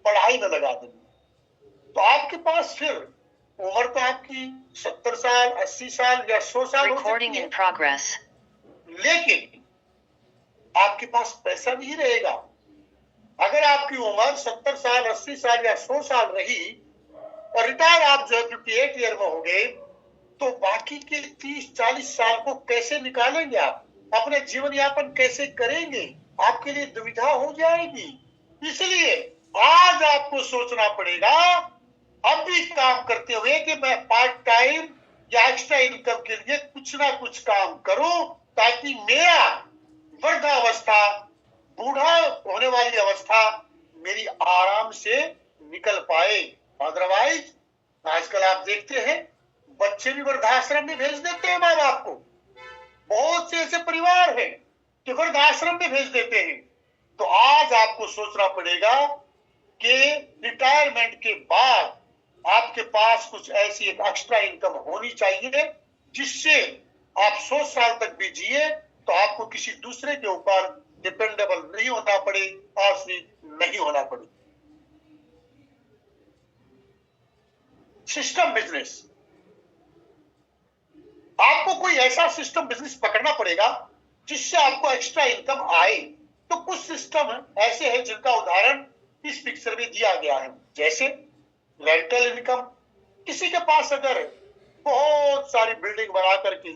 पढ़ाई में लगा देंगे। तो आपके पास फिर उम्र तो आपकी 70 साल, 80 साल या 100 साल हो Recording सकती in है, progress. लेकिन आपके पास पैसा नहीं रहेगा। अगर आपकी उम्र 70 साल, 80 साल या 100 साल रही और रिटायर आप जो है 58 ईयर में हो गए, तो बाकी के 30-40 साल को कैसे निकालेंगे आप? अपने जीवन यापन कैसे करेंगे? आपके लिए दुविधा हो जाएगी। इसलिए आज आपको सोचना पड़ेगा अब भी काम करते हुए कि मैं पार्ट टाइम या एक्स्ट्रा इनकम के लिए कुछ ना कुछ काम करूं, ताकि मेरा वृद्धावस्था, बूढ़ा होने वाली अवस्था मेरी आराम से निकल पाए। अदरवाइज आजकल आप देखते हैं बच्चे भी वृद्धाश्रम में भेज देते हैं माँ बाप को। बहुत से ऐसे परिवार हैं कि वृद्धाश्रम में भेज देते हैं। तो आज आपको सोचना पड़ेगा कि रिटायरमेंट के बाद आपके पास कुछ ऐसी एक एक्स्ट्रा इनकम होनी चाहिए जिससे आप 100 साल तक भी जिए तो आपको किसी दूसरे के ऊपर डिपेंडेबल नहीं होना पड़े, आश्रित नहीं होना पड़े। सिस्टम बिजनेस, आपको कोई ऐसा सिस्टम बिजनेस पकड़ना पड़ेगा जिससे आपको एक्स्ट्रा इनकम आए। तो कुछ सिस्टम ऐसे हैं जिनका उदाहरण इस पिक्चर में दिया गया है, जैसे रेंटल इनकम। किसी के पास अगर बहुत सारी बिल्डिंग बना करके,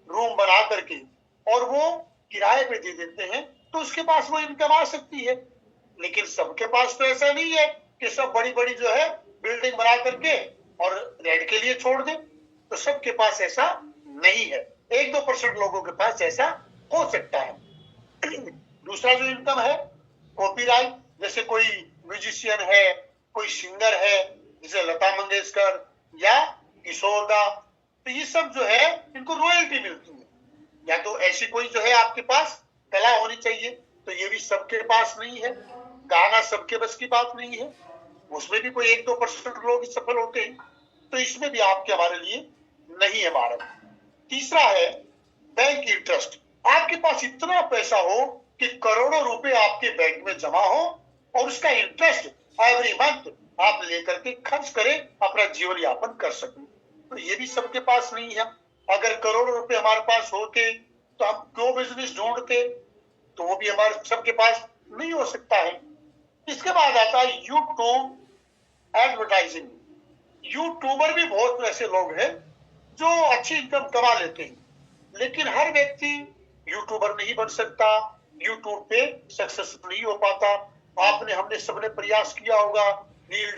रूम बना करके और वो किराए पे दे देते हैं तो उसके पास वो इनकम आ सकती है। लेकिन सबके पास तो ऐसा नहीं है कि सब बड़ी बड़ी जो है बिल्डिंग बना करके और रेंट के लिए छोड़ दें। तो सबके पास ऐसा नहीं है, 1-2% लोगों के पास ऐसा हो सकता है। दूसरा जो इनकम है कॉपीराइट, जैसे कोई म्यूजिशियन है, कोई सिंगर है जैसे लता मंगेशकर या किशोर दा, तो ये सब जो है इनको रॉयल्टी मिलती है। या तो ऐसी कोई जो है आपके पास कला होनी चाहिए, तो ये भी सबके पास नहीं है। गाना सबके बस की बात नहीं है, उसमें भी कोई 1-2% लोग सफल होते हैं। तो इसमें भी आपके हमारे लिए नहीं है मार्ग। तीसरा है बैंक इंटरेस्ट। आपके पास इतना पैसा हो कि करोड़ों रुपए आपके बैंक में जमा हो और उसका इंटरेस्ट एवरी मंथ आप लेकर के खर्च करें, अपना जीवन यापन कर सकें। तो ये भी सबके पास नहीं है। अगर करोड़ों रुपए हमारे पास होते तो हम क्यों बिजनेस ढूंढते, तो वो भी हमारे सबके पास नहीं हो सकता है। इसके बाद आता है यूट्यूब एडवर्टाइजिंग। यूट्यूबर भी बहुत ऐसे लोग हैं जो अच्छी इनकम कमा लेते हैं, लेकिन हर व्यक्ति यूट्यूबर नहीं बन सकता, यूट्यूब पे सक्सेस नहीं हो पाता। हमने सबने प्रयास किया होगा रील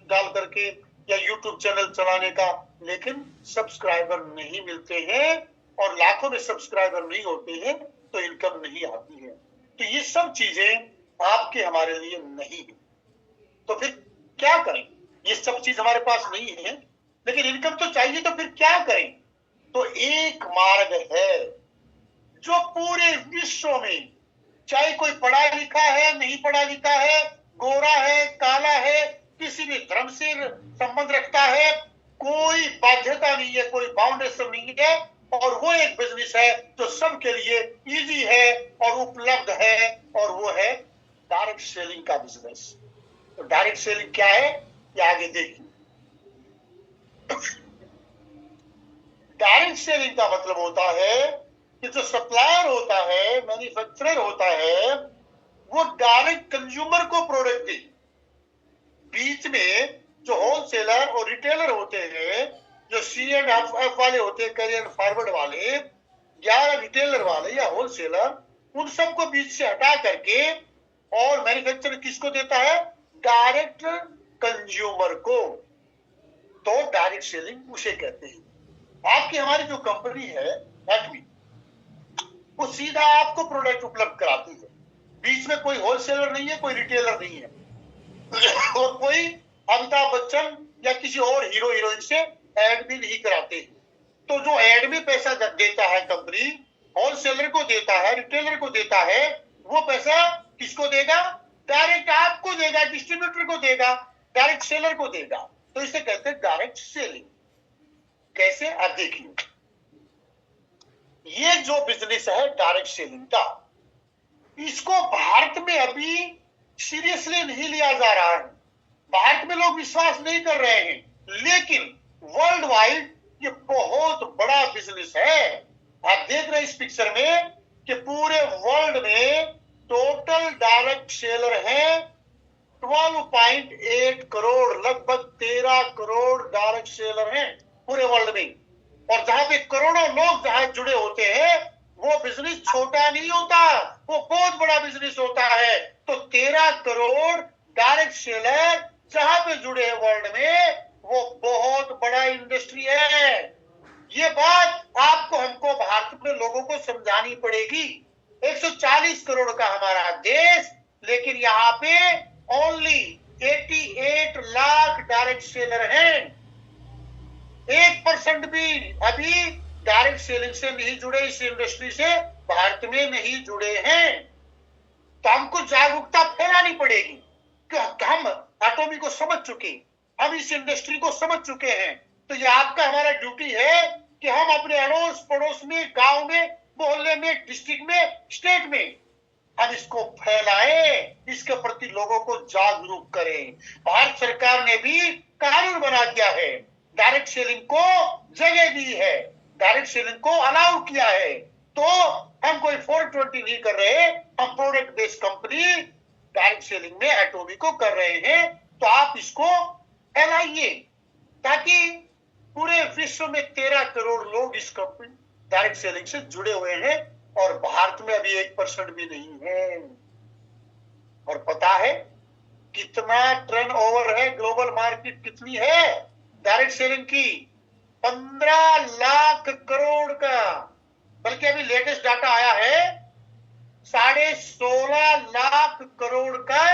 डाल करके या यूट्यूब चैनल चलाने का, लेकिन सब्सक्राइबर नहीं मिलते हैं और लाखों में सब्सक्राइबर नहीं होते हैं तो इनकम नहीं आती है। तो ये सब चीजें आपके हमारे लिए नहीं है। तो फिर क्या करें? ये सब चीज हमारे पास नहीं है लेकिन इनकम तो चाहिए, तो फिर क्या करें? तो एक मार्ग है जो पूरे विश्व में, चाहे कोई पढ़ा लिखा है, नहीं पढ़ा लिखा है, गोरा है, काला है, किसी भी धर्म से संबंध रखता है, कोई बाध्यता नहीं है, कोई बाउंडेशन नहीं है, और वो एक बिजनेस है जो सबके लिए इजी है और उपलब्ध है, और वो है डायरेक्ट सेलिंग का बिजनेस। तो डायरेक्ट सेलिंग क्या है ये आगे देखिए। डायरेक्ट सेलिंग का मतलब होता है कि जो सप्लायर होता है, मैन्युफैक्चरर होता है, वो डायरेक्ट कंज्यूमर को प्रोडक्ट दे। बीच में जो होलसेलर और रिटेलर होते हैं, जो C&F वाले होते हैं, कैरियर फॉरवर्ड वाले या रिटेलर वाले या होलसेलर, उन सबको बीच से हटा करके और मैन्युफैक्चरर किसको देता है? डायरेक्ट कंज्यूमर को। तो डायरेक्ट सेलिंग उसे कहते हैं। आपकी हमारी जो कंपनी है एक्मी, वो सीधा आपको प्रोडक्ट उपलब्ध कराती है। बीच में कोई होलसेलर नहीं है, कोई रिटेलर नहीं है और कोई अमिताभ बच्चन या किसी और हीरो हीरोइन से एड भी नहीं कराते। तो जो एड में पैसा देता है कंपनी, होलसेलर को देता है, रिटेलर को देता है, वो पैसा किसको देगा? डायरेक्ट आपको देगा, डिस्ट्रीब्यूटर को देगा, डायरेक्ट सेलर को देगा। तो इसे कहते हैं डायरेक्ट सेलिंग। कैसे? आप देखिए, ये जो बिजनेस है डायरेक्ट सेलिंग का, इसको भारत में अभी सीरियसली नहीं लिया जा रहा है। भारत में लोग विश्वास नहीं कर रहे हैं, लेकिन वर्ल्ड वाइड ये बहुत बड़ा बिजनेस है। आप देख रहे हैं इस पिक्चर में कि पूरे वर्ल्ड में टोटल डायरेक्ट सेलर हैं 12.8 करोड़, लगभग 13 करोड़ डायरेक्ट सेलर हैं पूरे वर्ल्ड में। और जहां पे करोड़ों लोग जहां जुड़े होते हैं, वो बिजनेस छोटा नहीं होता, वो बहुत बड़ा बिजनेस होता है। तो 13 करोड़ डायरेक्ट सेलर जहां पे जुड़े हैं वर्ल्ड में, वो बहुत बड़ा इंडस्ट्री है। ये बात आपको हमको भारत में लोगों को समझानी पड़ेगी। 140 करोड़ का हमारा देश, लेकिन यहाँ पे ओनली 88 लाख डायरेक्ट सेलर हैं। 1% भी अभी डायरेक्ट सेलिंग से नहीं जुड़े, इस इंडस्ट्री से भारत में नहीं जुड़े हैं। तो हमको जागरूकता फैलानी पड़ेगी कि हम एटॉमी को समझ चुके, हम इस इंडस्ट्री को समझ चुके हैं। तो ये आपका हमारा ड्यूटी है कि हम अपने अड़ोस पड़ोस में, गांव में, मोहल्ले में, डिस्ट्रिक्ट में, स्टेट में हम इसको फैलाएं, इसके प्रति लोगों को जागरूक करें। भारत सरकार ने भी कानून बना दिया है, डायरेक्ट सेलिंग को जगह दी है, डायरेक्ट सेलिंग को अलाउ किया है। तो हम कोई 420 नहीं कर रहे, हम product based company direct selling में एटॉमी को कर रहे हैं। तो आप इसको फैलाइए ताकि पूरे विश्व में 13 करोड़ लोग इस कंपनी डायरेक्ट सेलिंग से जुड़े हुए हैं, और भारत में अभी 1% भी नहीं है। और पता है कितना टर्नओवर है, ग्लोबल मार्केट कितनी है डायरेक्ट सेलिंग की? 15 लाख करोड़ का, बल्कि अभी लेटेस्ट डाटा आया है 16.5 लाख करोड़ का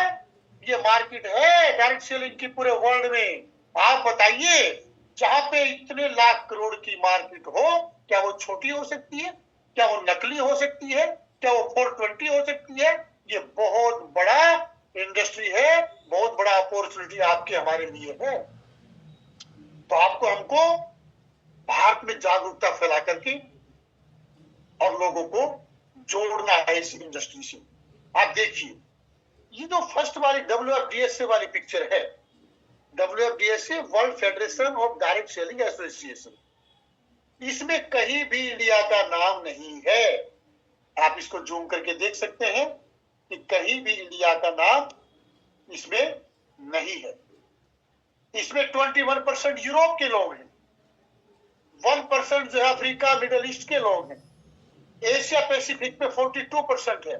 ये मार्केट है डायरेक्ट सेलिंग की पूरे वर्ल्ड में। आप बताइए, जहां पे इतने लाख करोड़ की मार्केट हो, क्या वो छोटी हो सकती है? क्या वो नकली हो सकती है? क्या वो 420 हो सकती है? ये बहुत बड़ा इंडस्ट्री है, बहुत बड़ा अपॉर्चुनिटी आपके हमारे लिए है। तो आपको हमको भारत में जागरूकता फैला करके और लोगों को जोड़ना है इस इंडस्ट्री से। आप देखिए, ये जो फर्स्ट वाली WFDSA वाली पिक्चर है, WFDSA world federation of direct selling association, इसमें कहीं भी इंडिया का नाम नहीं है। आप इसको जूम करके देख सकते हैं कि कहीं भी इंडिया का नाम इसमें नहीं है। इसमें 21% यूरोप के लोग हैं, 1% जो है अफ्रीका मिडिल ईस्ट के लोग हैं, एशिया पैसिफिक में 42% है,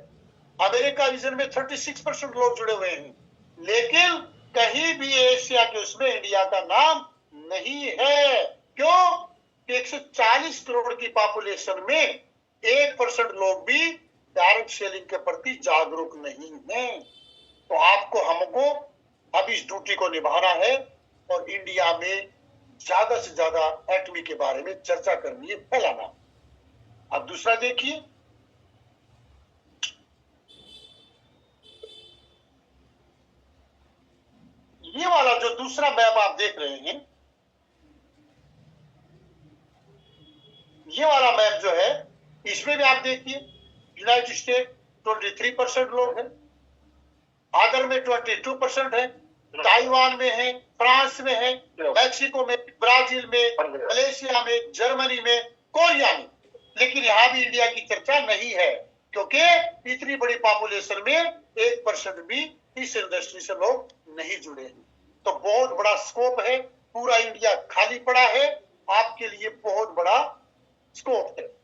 अमेरिका रीजन में 36% लोग जुड़े हुए हैं। लेकिन कहीं भी एशिया के उसमें इंडिया का नाम नहीं है। क्यों? 140 करोड़ की पॉपुलेशन में 1% लोग भी डायरेक्ट सेलिंग के प्रति जागरूक नहीं हैं। तो आपको हमको अब इस ड्यूटी को निभाना है और इंडिया में ज्यादा से ज्यादा एटमी के बारे में चर्चा करनी है, फैलाना। अब दूसरा देखिए, ये वाला जो दूसरा मैप आप देख रहे हैं, ये वाला मैप जो है, इसमें भी आप देखिए यूनाइटेड स्टेट 23% लोग हैं, आदर में 22% है, ताइवान में है, फ्रांस में है, मैक्सिको में, ब्राजील में, मलेशिया में, जर्मनी में, कोरिया में। लेकिन यहाँ भी इंडिया की चर्चा नहीं है, क्योंकि इतनी बड़ी पॉपुलेशन में 1% भी इस इंडस्ट्री से लोग नहीं जुड़े हैं। तो बहुत बड़ा स्कोप है, पूरा इंडिया खाली पड़ा है, आपके लिए बहुत बड़ा स्कोप है।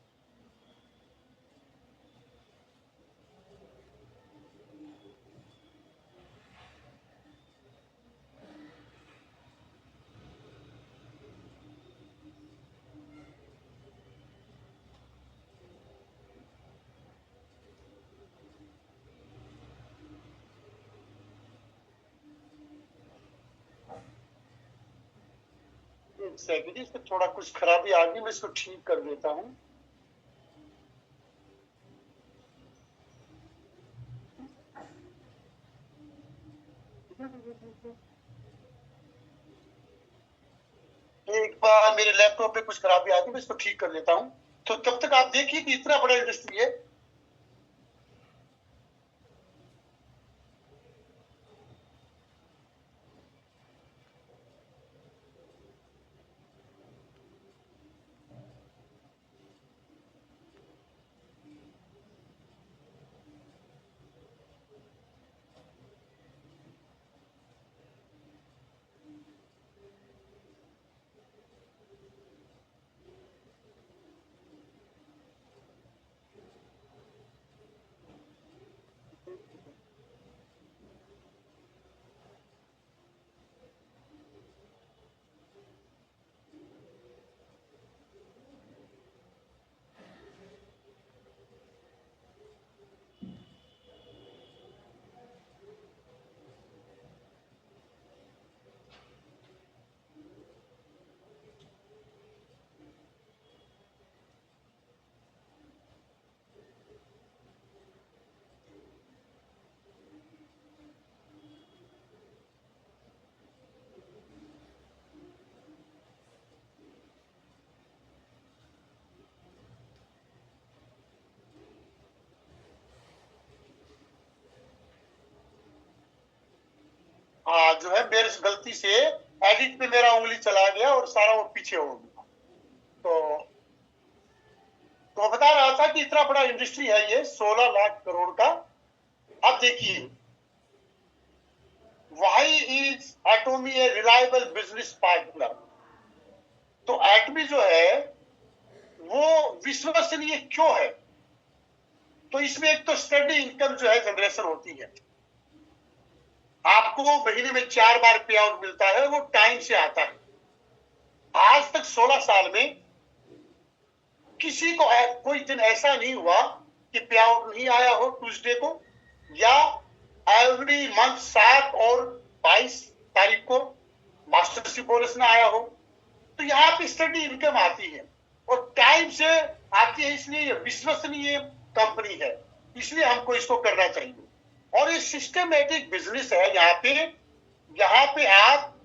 सेकंड, इसमें थोड़ा कुछ खराबी आ गई, मैं इसको ठीक कर देता हूं। एक बार मेरे लैपटॉप पे कुछ खराबी आ गई, मैं इसको ठीक कर लेता हूं। तो तब तक आप देखिए कि इतना बड़ा इंडस्ट्री है। हाँ, जो है मेरे गलती से एडिट पे मेरा उंगली चला गया और सारा वो पीछे हो गया। तो बता रहा था कि इतना बड़ा इंडस्ट्री है ये 16 लाख करोड़ का। अब देखिए, why is Atomy a reliable business partner. तो एटमी जो है वो विश्वसनीय क्यों है? तो इसमें एक तो स्टडी इनकम जो है जनरेशन होती है। आपको महीने में 4 बार पे आउट मिलता है, वो टाइम से आता है। आज तक 16 साल में किसी को कोई दिन ऐसा नहीं हुआ कि पे आउट नहीं आया हो ट्यूसडे को, या एवरी मंथ 7 और 22 तारीख को मास्टरशिप बोनस ना आया हो। तो यहाँ पे स्टडी इनकम आती है और टाइम से आती है, इसलिए ये विश्वसनीय कंपनी है, इसलिए हमको इसको करना चाहिए। और ये सिस्टमेटिक बिजनेस है। यहाँ पे आप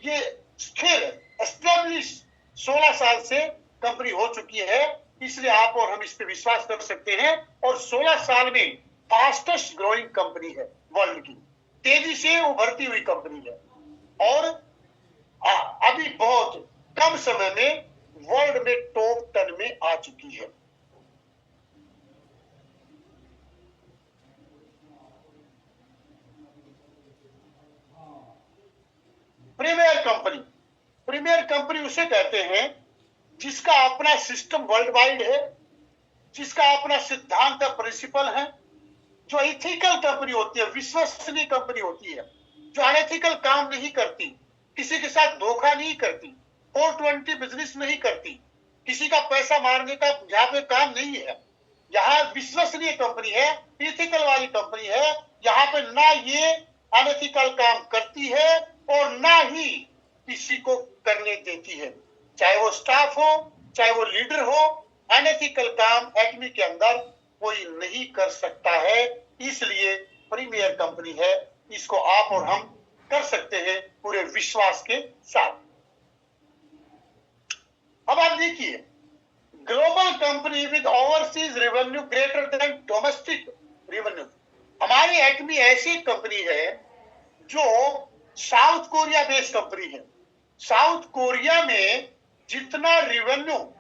ये स्थिर एस्टेब्लिश 16 साल से कंपनी हो चुकी है, इसलिए आप और हम इस पे विश्वास कर सकते हैं। और 16 साल में फास्टेस्ट ग्रोइंग कंपनी है वर्ल्ड की, तेजी से उभरती हुई कंपनी है और अभी बहुत कम समय में वर्ल्ड में टॉप 10 में आ चुकी है। प्रीमियर कंपनी उसे कहते हैं जिसका अपना सिस्टम वर्ल्ड वाइड है, जिसका अपना सिद्धांत प्रिंसिपल है, जो इथिकल कंपनी होती है, विश्वसनीय कंपनी होती है, जो अनएथिकल काम नहीं करती, किसी के साथ धोखा नहीं करती, 420 बिजनेस नहीं करती, किसी का पैसा मारने का यहाँ पे काम नहीं है। यहाँ विश्वसनीय कंपनी है, इथिकल वाली कंपनी है। यहाँ पे ना ये अनएथिकल काम करती है और ना ही किसी को करने देती है, चाहे वो स्टाफ हो, चाहे वो लीडर हो। अनएथिकल काम एटमी के अंदर कोई नहीं कर सकता है, इसलिए प्रीमियर कंपनी है। इसको आप और हम कर सकते हैं पूरे विश्वास के साथ। अब आप देखिए, global company with overseas revenue greater than domestic revenue. हमारी एटमी ऐसी कंपनी है जो साउथ कोरिया बेस्ड कंपनी है। साउथ कोरिया में जितना रेवेन्यू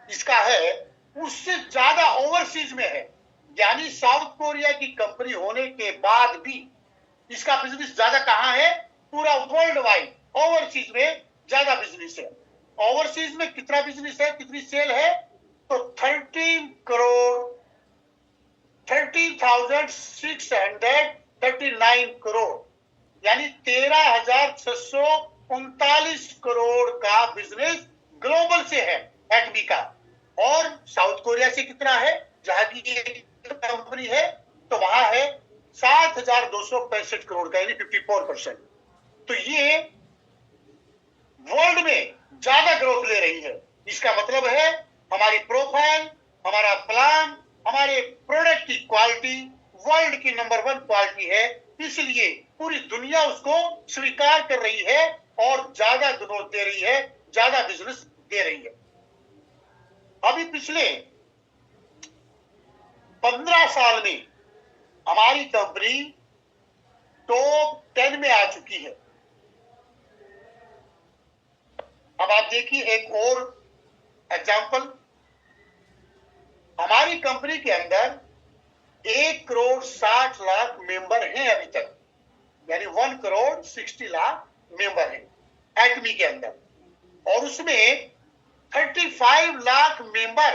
इसका है उससे ज्यादा ओवरसीज में है, यानी साउथ कोरिया की कंपनी होने के बाद भी इसका बिजनेस ज्यादा कहां है? पूरा वर्ल्ड वाइड ओवरसीज में ज्यादा बिजनेस है। ओवरसीज में कितना बिजनेस है, कितनी सेल है? तो 13,639 करोड़, यानी 13,639 करोड़ का बिजनेस ग्लोबल से है एटमी का। और साउथ कोरिया से कितना है, जहां की कंपनी है, तो वहां है 7,265 करोड़ का, यानी 54%। तो ये वर्ल्ड में ज्यादा ग्रोथ ले रही है। इसका मतलब है हमारी प्रोफाइल, हमारा प्लान, हमारे प्रोडक्ट की क्वालिटी वर्ल्ड की नंबर 1 क्वालिटी है, इसलिए पूरी दुनिया उसको स्वीकार कर रही है और ज्यादा ग्रोथ दे रही है, ज्यादा बिजनेस दे रही है। अभी पिछले 15 साल में हमारी कंपनी टॉप 10 में आ चुकी है। अब आप देखिए एक और एग्जांपल, हमारी कंपनी के अंदर 1,60,00,000 मेंबर हैं अभी तक, यानी 1,60,00,000 मेंबर हैं एटमी के अंदर, और उसमें 35 लाख मेंबर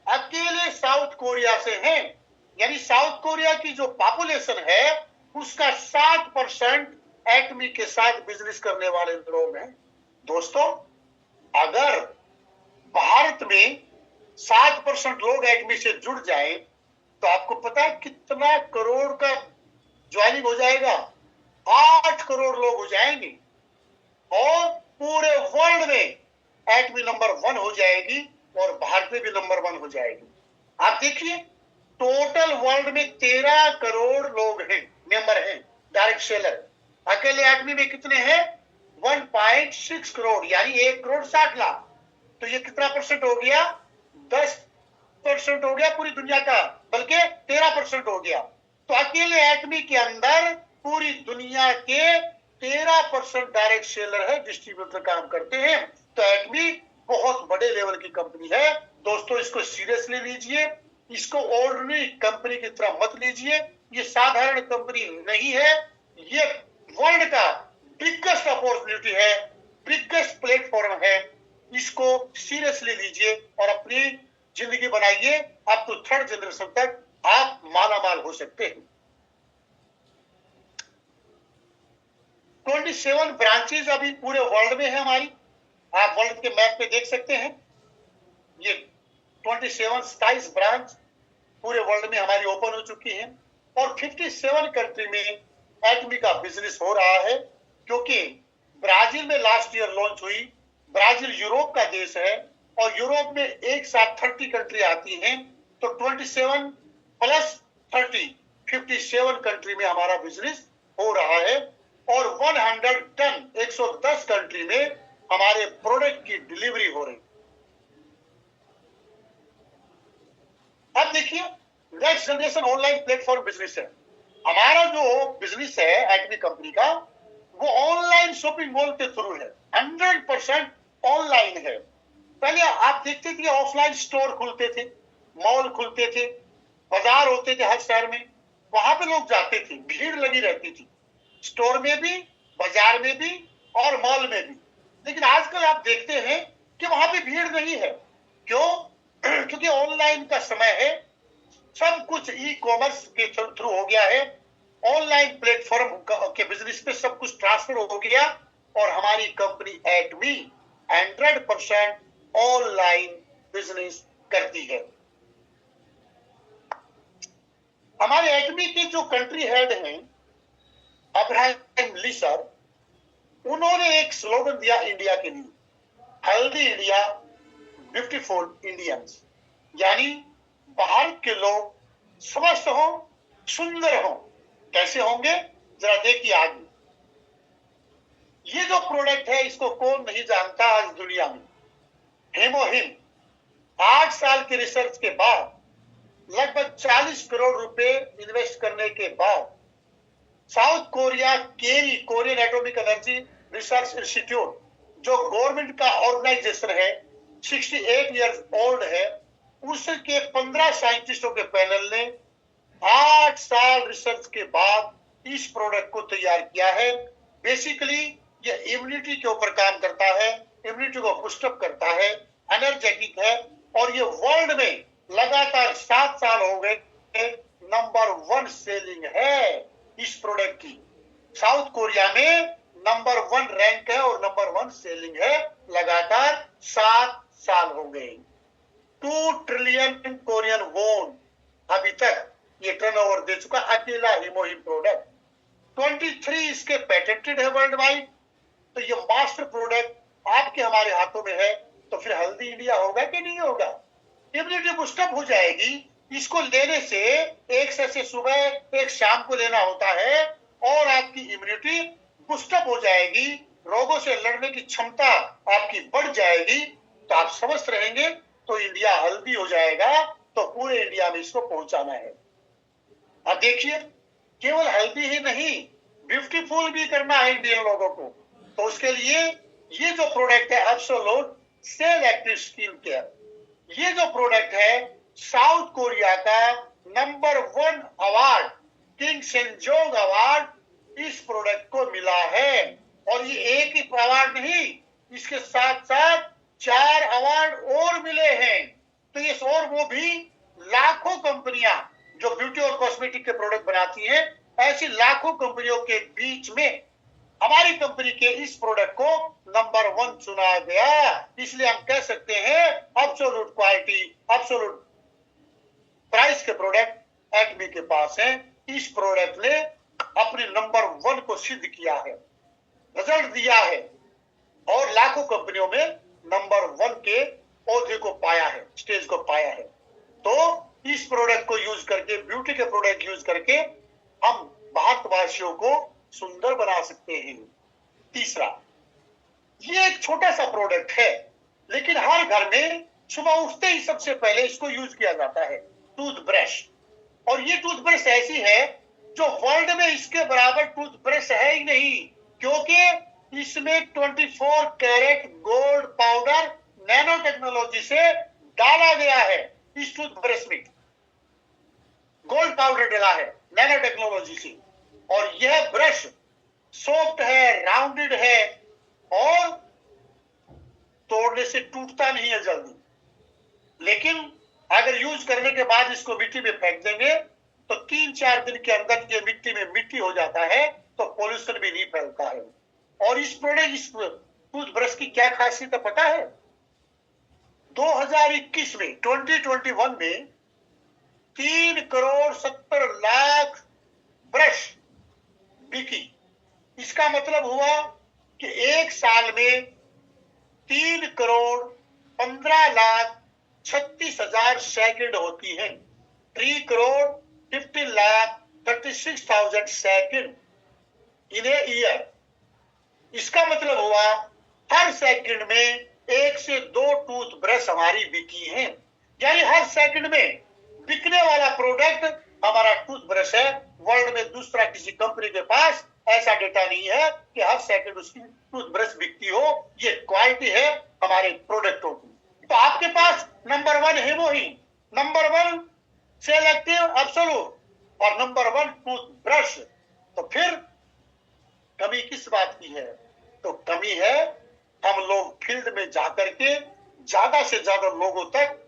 अकेले साउथ कोरिया से हैं। यानी साउथ कोरिया की जो पॉपुलेशन है उसका 60% एटमी के साथ बिजनेस करने वाले लोग हैं। दोस्तों, अगर भारत में 60% लोग एटमी से जुड़ जाए तो आपको पता है कितना करोड़ का ज्वाइनिंग हो जाएगा? 8 करोड़ लोग हो जाएंगे और पूरे वर्ल्ड में एटमी नंबर 1 हो जाएगी और भारत में भी नंबर 1 हो जाएगी। आप देखिए, टोटल वर्ल्ड में 13 करोड़ लोग हैं, मेंबर हैं, डायरेक्ट सेलर। अकेले एटमी में कितने हैं? 1.6 करोड़, यानी 1,60,00,000। तो ये कितना परसेंट हो गया? 10% हो गया पूरी दुनिया का, बल्कि 13% हो गया। तो अकेले एटमी के अंदर पूरी दुनिया के 13% डायरेक्ट सेलर है, डिस्ट्रीब्यूटर काम करते हैं। तो एटमी बहुत बड़े लेवल की कंपनी है। दोस्तों, इसको सीरियसली लीजिए, इसको ऑर्डिनरी कंपनी की तरह मत लीजिए। ये साधारण कंपनी नहीं है, ये वर्ल्ड का बिगेस्ट अपॉर्चुनिटी है, बिगेस्ट प्लेटफॉर्म है। इसको सीरियसली लीजिए और अपनी जिंदगी बनाइए। अब तो 3rd जनरेशन तक आप मालामाल हो सकते हैं। 27 ब्रांचेज अभी पूरे वर्ल्ड में है हमारी। आप वर्ल्ड के मैप पे देख सकते हैं, ये 27 ब्रांच पूरे वर्ल्ड में हमारी ओपन हो चुकी है और 57 कंट्री में एटमी का बिजनेस हो रहा है। क्योंकि ब्राजील में लास्ट ईयर लॉन्च हुई। ब्राजील यूरोप का देश है और यूरोप में एक साथ 30 कंट्री आती हैं, तो 27 प्लस 30 57 कंट्री में हमारा बिजनेस हो रहा है और 100 टन 110 कंट्री में हमारे प्रोडक्ट की डिलीवरी हो रही। अब देखिए, next generation online platform business है। हमारा जो बिजनेस है एटमी कंपनी का, वो ऑनलाइन शॉपिंग मॉल के थ्रू है, 100% ऑनलाइन है। पहले आप देखते थे ऑफलाइन स्टोर खुलते थे, मॉल खुलते थे, बाजार होते थे हर शहर में, वहां पे लोग जाते थे, भीड़ लगी रहती थी, स्टोर में भी, बाजार में भी और मॉल में भी। लेकिन आजकल आप देखते हैं कि वहां पे भीड़ नहीं है। क्यों? क्योंकि ऑनलाइन का समय है, सब कुछ ई कॉमर्स के थ्रू हो गया है, ऑनलाइन प्लेटफॉर्म के बिजनेस पे सब कुछ ट्रांसफर हो गया और हमारी कंपनी एटमी 100% ऑनलाइन बिजनेस करती है। हमारे एटमी के जो कंट्री हेड हैं अब्राहम ली सर, उन्होंने एक स्लोगन दिया इंडिया के लिए, हेल्दी इंडिया ब्यूटीफुल इंडियंस। यानी भारत के लोग स्वस्थ हो, सुंदर हो। कैसे होंगे जरा देखिए आगे। ये जो प्रोडक्ट है इसको कौन नहीं जानता आज दुनिया में। हेमोहिम 8 साल की रिसर्च के बाद, लगभग 40 करोड़ रुपए इन्वेस्ट करने के बाद, साउथ कोरिया केरी Korean atomic energy research institute, जो गवर्नमेंट का ऑर्गेनाइजेशन है, 68 इयर्स ओल्ड है, उसके 15 साइंटिस्टों के पैनल ने 8 साल रिसर्च के बाद इस प्रोडक्ट को तैयार किया है। बेसिकली ये इम्यूनिटी के ऊपर काम करता है, इम्यूनिटी को पुस्टअप करता है, एनर्जेटिक है और ये वर्ल्ड में लगातार 7 साल हो गए नंबर 1 सेलिंग है इस प्रोडक्ट की। साउथ कोरिया में नंबर 1 रैंक है और नंबर 1 सेलिंग है, लगातार 7 साल हो गए। 2 ट्रिलियन कोरियन वॉन अभी तक ये टर्नओवर दे चुका अकेला हेमोहिम प्रोडक्ट। 23 इसके पेटेंटेड है वर्ल्ड वाइड। तो ये मास्टर प्रोडक्ट आपके हमारे हाथों में है, तो फिर हेल्दी इंडिया होगा कि नहीं होगा? इम्यूनिटी बूस्टअप हो जाएगी। इसको लेने से एक से सुबह एक शाम को लेना होता है और आपकी इम्यूनिटी बूस्टअप हो जाएगी, रोगों से लड़ने की क्षमता आपकी बढ़ जाएगी। तो आप समझ रहेंगे तो इंडिया हेल्दी हो जाएगा, तो पूरे इंडिया में इसको पहुंचाना है। अब देखिए, केवल हेल्दी ही नहीं, ब्यूटीफुल भी करना है इंडियन लोगों को। तो उसके लिए ये जो प्रोडक्ट है absolute cell active skin care, ये जो प्रोडक्ट है साउथ कोरिया का number 1 award, king Sejong award इस प्रोडक्ट को मिला है। और ये एक ही अवार्ड नहीं, इसके साथ साथ 4 अवार्ड और मिले हैं। तो ये और वो भी लाखों कंपनियां जो ब्यूटी और कॉस्मेटिक के प्रोडक्ट बनाती हैं, ऐसी लाखों कंपनियों के बीच में हमारी कंपनी के इस प्रोडक्ट को नंबर 1 चुना गया। इसलिए हम कह सकते हैं एब्सोल्यूट क्वालिटी, एब्सोल्यूट प्राइस के प्रोडक्ट एक्मे के पास है। इस प्रोडक्ट ने अपने नंबर 1 को सिद्ध किया है, रिजल्ट दिया है और लाखों कंपनियों में नंबर 1 के ओहदे को पाया है, स्टेज को पाया है। तो इस प्रोडक्ट को यूज करके, ब्यूटी के प्रोडक्ट यूज करके हम भारतवासियों को सुंदर बना सकते हैं। तीसरा, ये एक छोटा सा प्रोडक्ट है, लेकिन हर घर में सुबह उठते ही सबसे पहले इसको यूज किया जाता है, टूथब्रश। और ये टूथब्रश ऐसी है जो वर्ल्ड में इसके बराबर टूथब्रश है ही नहीं, क्योंकि इसमें 24 carat gold powder nano technology से डाला गया है। इस टूथब्रश में गोल्ड पाउडर डाला है नैनो टेक्नोलॉजी से, और यह ब्रश सॉफ्ट है, राउंडेड है और तोड़ने से टूटता नहीं है जल्दी। लेकिन अगर यूज करने के बाद इसको मिट्टी में फेंक देंगे तो 3-4 दिन के अंदर ये मिट्टी में मिट्टी हो जाता है, तो पोल्यूशन भी नहीं फैलता है। और इस प्रोडक्ट, इस टूथब्रश की क्या खासियत है पता है? 2021 में 2021 में 3,70,00,000 ब्रश बिकी। इसका मतलब हुआ कि एक साल में 3,15,36,000 सेकंड होती है। 3,15,36,000 सेकंड इन ए ईयर। इसका मतलब हुआ हर सेकंड में 1 से 2 टूथब्रश हमारी बिकी है। यानी हर सेकंड में बिकने वाला प्रोडक्ट हमारा टूथब्रश है। वर्ल्ड में दूसरा किसी कंपनी के पास ऐसा डेटा नहीं है कि हर सेकंड उसकी टूथब्रश बिकती हो। ये क्वालिटी है हमारे प्रोडक्टों की। तो आपके पास नंबर 1 हेमो ही, नंबर 1 सेल एक्टिव एब्सोल्यूट और नंबर 1 टूथब्रश। तो फिर कमी किस बात की है? तो कमी है हम लोग फील्ड में जाकर के ज्यादा से ज्यादा लोगों तक